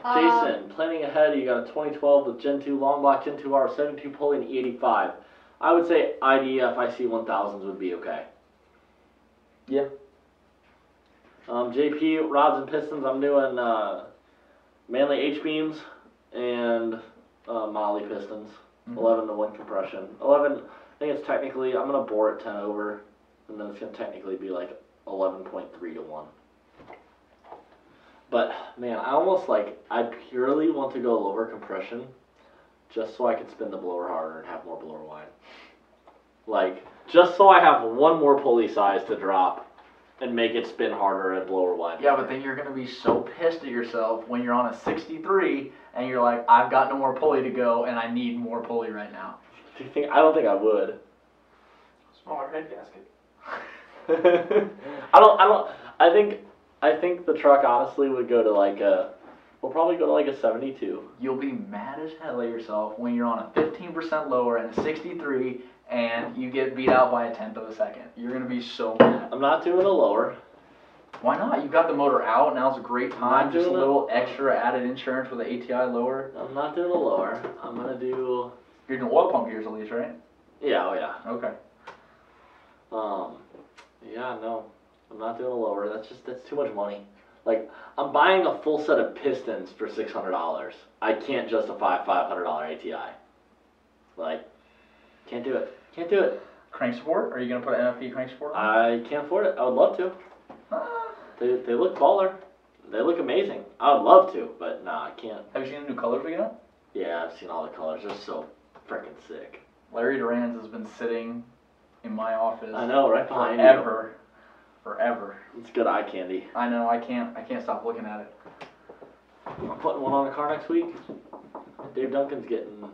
Jason, planning ahead, you got a 2012 with Gen 2 long block, Gen 2R, 72 pulley, and E85. I would say IDF IC 1000s would be okay. Yeah. JP, rods and pistons, I'm doing Manley H-beams and Molly pistons. 11 to 1 compression. 11, I think it's technically, I'm going to bore it 10 over, and then it's going to technically be like 11.3 to 1. But, man, I purely want to go lower compression just so I can spin the blower harder and have more blower wine. Like, just so I have one more pulley size to drop and make it spin harder and blower wine. Yeah, but then you're going to be so pissed at yourself when you're on a 63 and you're like, I've got no more pulley to go and I need more pulley right now. I don't think I would. Smaller head gasket. I think the truck honestly would go to we'll probably go to like a 72. You'll be mad as hell at yourself when you're on a 15% lower and a 63 and you get beat out by a 1/10 of a second. You're going to be so mad. I'm not doing a lower. Why not? You got the motor out. Now's a great time. Just a little it. Extra added insurance with the ATI lower. I'm not doing a lower. I'm going to do... You're doing oil pump gears at least, right? Yeah, oh yeah. Okay. Yeah, no. I'm not doing a lower. That's too much money. Like, I'm buying a full set of pistons for $600. I can't justify $500 ATI. Like, can't do it. Can't do it. Crank support? Are you gonna put an MFP crank support on? I can't afford it. I would love to. They look baller. They look amazing. I would love to, but nah, I can't. Have you seen the new colors we got? Yeah, I've seen all the colors. They're so freaking sick. Larry Duran's has been sitting in my office. I know, right behind forever. Forever. It's good eye candy. I know. I can't stop looking at it. I'm putting one on the car next week. Dave Duncan's getting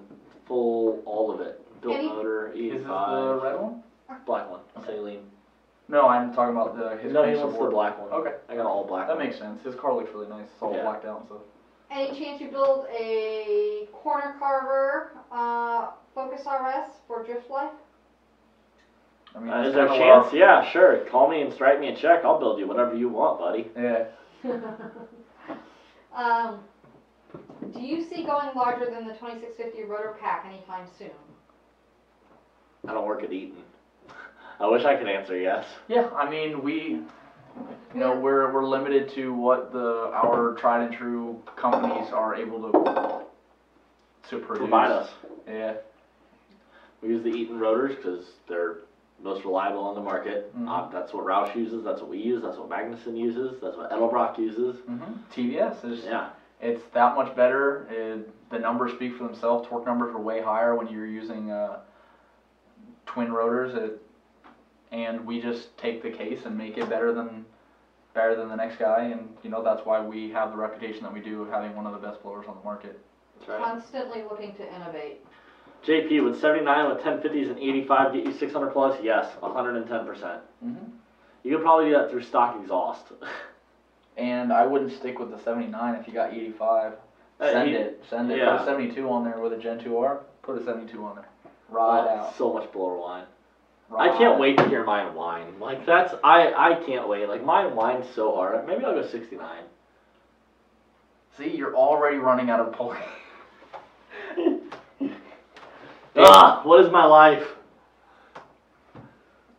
full all of it. Built motor, E5. Is this the red one? Black one. Okay. Saline. No, I'm talking about his. No, he wants the black one. Okay. I got all black. That makes sense. His car looks really nice. It's all blacked out and stuff. Any chance you build a corner carver Focus RS for Drift Life? I mean, is there a chance? Yeah, sure. Call me and strike me a check. I'll build you whatever you want, buddy. Yeah. Do you see going larger than the 2650 rotor pack anytime soon? I don't work at Eaton. I wish I could answer yes. Yeah, I mean we're limited to what our tried and true companies are able to produce. Provide us. Yeah. We use the Eaton rotors because they're most reliable on the market. Mm-hmm. That's what Roush uses. That's what we use. That's what Magnuson uses. That's what Edelbrock uses. Mm-hmm. TVS is. Yeah. It's that much better. The numbers speak for themselves. Torque numbers are way higher when you're using twin rotors. And we just take the case and make it better than the next guy. And that's why we have the reputation that we do of having one of the best blowers on the market. That's right. Constantly looking to innovate. JP, would 79 with 1050s and 85 get you 600 plus? Yes, 110%. Mm-hmm. You could probably do that through stock exhaust. And I wouldn't stick with the 79 if you got 85. Send it. Yeah. Put a 72 on there with a Gen 2R. Put a 72 on there. Ride out. So much blower whine. Ride. I can't wait to hear mine whine. Like I can't wait. Like mine whines so hard. Maybe I'll go 69. See, you're already running out of pull. What is my life?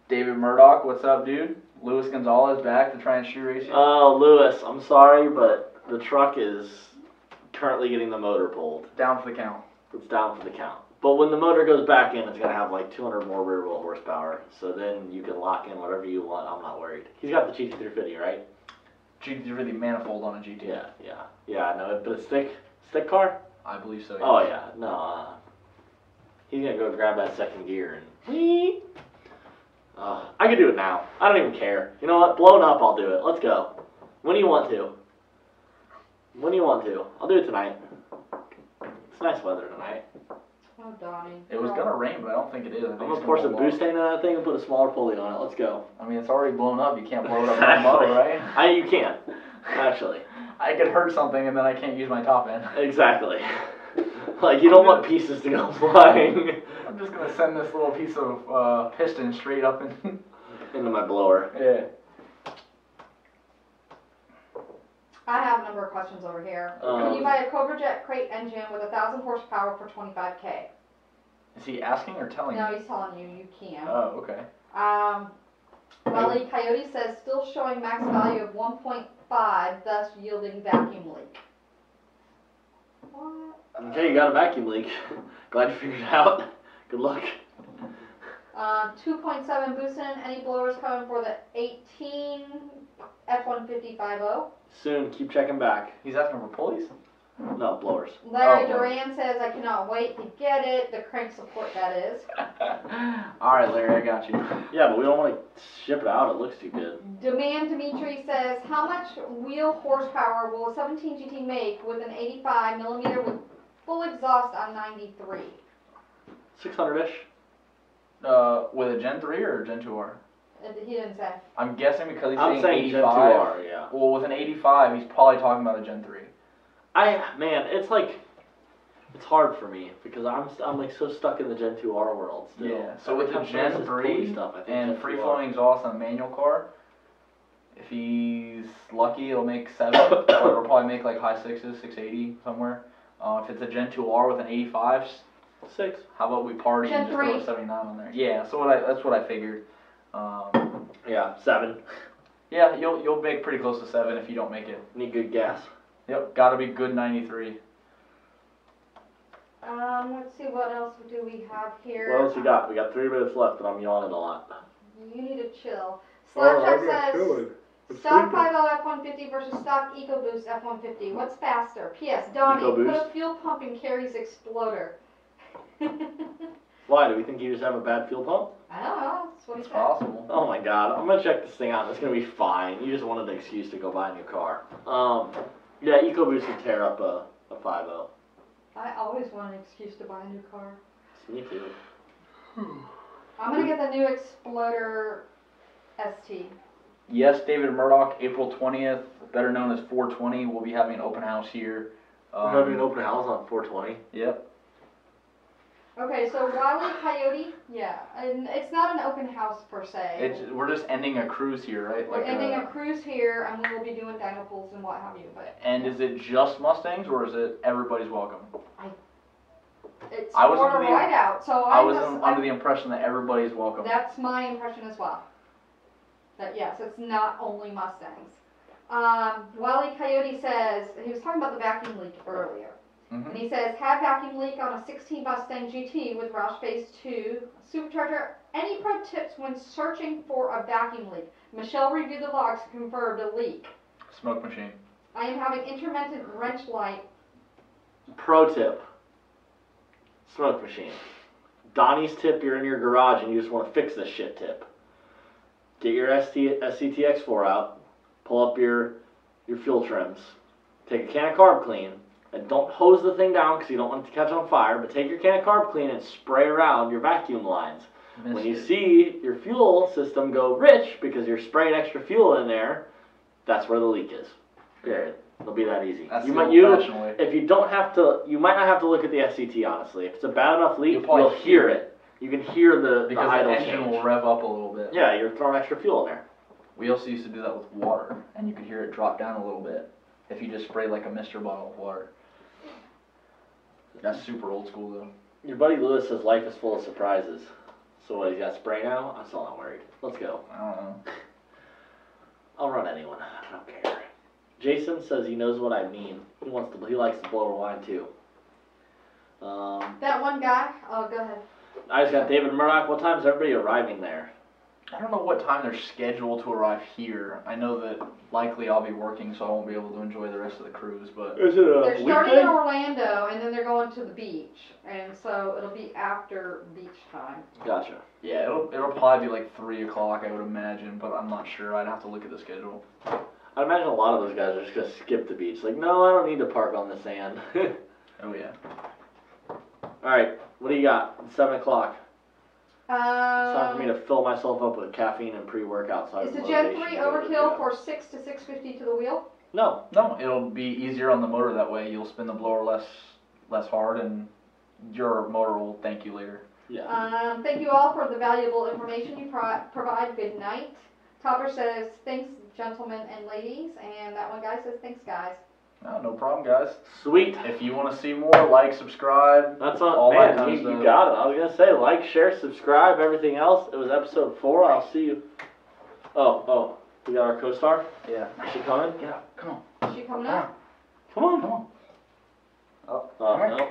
David Murdoch, what's up, dude? Luis Gonzalez back to try and shoe race you? Oh, Lewis, I'm sorry, but the truck is currently getting the motor pulled. Down for the count. It's down for the count. But when the motor goes back in, it's going to have like 200 more rear wheel horsepower. So then you can lock in whatever you want. I'm not worried. He's got the GT350, right? GT350 manifold on a GT. Yeah, no, but it's stick car? I believe so, yes. Oh, yeah, no, he's going to go grab that second gear and I could do it now. I don't even care. You know what? Blown up, I'll do it. Let's go. When do you want to? I'll do it tonight. It's nice weather tonight. Oh, Donnie. It was going to rain, but I don't think it is. I'm going to pour some butane in that thing and put a smaller pulley on it. Let's go. I mean, it's already blown up. You can't blow it up on motor, right? You can, actually. I could hurt something and then I can't use my top end. Exactly. Like, you don't want pieces to go flying. I'm just going to send this little piece of piston straight up into my blower. Yeah. I have a number of questions over here. Can you buy a Cobra Jet crate engine with 1,000 horsepower for $25K? Is he asking or telling No, you? he's telling you you can. Oh, okay. Wally Coyote says still showing max value of 1.5, thus yielding vacuum leak. What? Okay, you got a vacuum leak. Glad you figured it out. Good luck. 2.7 boosting. Any blowers coming for the 18 F-150-50? Soon, keep checking back. He's asking for pulleys? No, blowers. Larry Duran says, I cannot wait to get it. The crank support, that is. Alright, Larry, I got you. Yeah, but we don't want to ship it out. It looks too good. Demand Dimitri says, how much wheel horsepower will a 17 GT make with an 85 millimeter with full exhaust on 93? 600-ish. With a Gen 3 or a Gen 2R? He didn't say. I'm guessing because he's I'm saying 85. Gen 2R, yeah. Well, with an 85, he's probably talking about a Gen 3. Man, it's like, it's hard for me because I'm like so stuck in the Gen 2R world still. Yeah, so with the Gen 3 stuff, and free-flowing exhaust on a manual car, if he's lucky, it'll make 7, or it'll probably make like high 6s, 680 somewhere. If it's a Gen 2R with an 85, 6. How about we party Gen and just 3. throw a 79 on there? Yeah, so that's what I figured. Yeah, 7. Yeah, you'll make pretty close to 7 if you don't make it. Need good gas. Yep, gotta be good 93. Let's see, what else do we have here? What else we got? We got 3 minutes left, and I'm yawning a lot. You need to chill. I'm Slapshot not says, chilling. I'm stock sleeping. 50 F-150 versus stock EcoBoost F-150. What's faster? P.S. Donnie, put EcoBoost? a fuel pump in Carrie's Exploder. Why? Do we think you just have a bad fuel pump? I don't know. That's what he It's said. possible. Oh my god, I'm gonna check this thing out. It's gonna be fine. You just wanted an excuse to go buy a new car. Yeah, EcoBoost would tear up a 5.0. I always want an excuse to buy a new car. Me too. I'm gonna get the new Exploder ST. Yes, David Murdoch, April 20th, better known as 420. We'll be having an open house here. We're having an open house on 420. Yep. Okay, so Wile E. Coyote, yeah, and it's not an open house per se. We're just ending a cruise here, right? We're ending a cruise here, and we will be doing dyno pools and what have you. But And is it just Mustangs, or is it everybody's welcome? it's I was for a under the- ride out, so I was under the impression that everybody's welcome. That's my impression as well. That yes, it's not only Mustangs. Wile E. Coyote says he was talking about the vacuum leak earlier. Mhm. And he says, had vacuum leak on a 16 Mustang GT with Roush Phase 2 supercharger. Any pro tips when searching for a vacuum leak? Michelle reviewed the logs and confirmed a leak. Smoke machine. I am having intermittent wrench light. Pro tip. Smoke machine. Donnie's tip, you're in your garage and you just want to fix this shit tip. Get your SCTX4 out, pull up your fuel trims, take a can of carb clean, and don't hose the thing down because you don't want it to catch on fire, but take your can of carb clean and spray around your vacuum lines. When you see your fuel system go rich because you're spraying extra fuel in there, that's where the leak is. Period. It'll be that easy. That's You the might old-fashioned way. if you don't have to, you might not have to look at the SCT honestly. If it's a bad enough leak, You'll probably you'll hear it. You can hear the Because idle the engine change. will rev up a little bit. Yeah, you're throwing extra fuel in there. We also used to do that with water, and you could hear it drop down a little bit if you just sprayed like a mister bottle of water. That's super old school though. Your buddy Lewis says life is full of surprises. So what, he's got spray now? I'm still not worried. Let's go. I don't know. I'll run anyone. I don't care. Jason says he knows what I mean. He likes to blow her wine too. That one guy, oh, go ahead. I just got David Murdoch. What time's everybody arriving there? I don't know what time they're scheduled to arrive here. I know that likely I'll be working, so I won't be able to enjoy the rest of the cruise, but Is it a They're starting in Orlando, and then they're going to the beach, and so it'll be after beach time. Gotcha. yeah, it'll probably be like 3 o'clock, I would imagine, but I'm not sure. I'd have to look at the schedule. I imagine a lot of those guys are just gonna skip the beach. Like, no, I don't need to park on the sand. Oh yeah. Alright, what do you got? It's 7 o'clock. It's time for me Um, to fill myself up with caffeine and pre-workout. So I is the have Gen motivation 3 to go to the overkill gym. for 6 to 650 to the wheel? No. No, it'll be easier on the motor that way. You'll spin the blower less hard, and your motor will thank you later. Yeah. Thank you all for the valuable information you provide. Good night. Topper says, thanks, gentlemen and ladies. And that one guy says, thanks, guys. No problem, guys. Sweet. If you want to see more, like, subscribe. That's on. all that Man, kind of you stuff. got it. I was gonna say like, share, subscribe, everything else. It was episode 4. I'll see you. Oh, we got our co-star. Yeah. Is she coming? Get up. Come Is she coming up? Come on. Come on. Oh, No.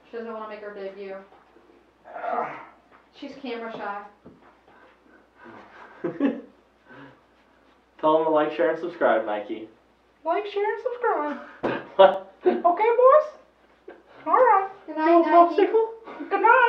She doesn't want to make her debut. She's camera shy. Tell them to like, share, and subscribe, Mikey. Like, share, and subscribe. What? Okay, boys? All right. Good night, Nike. Popsicle? Good night.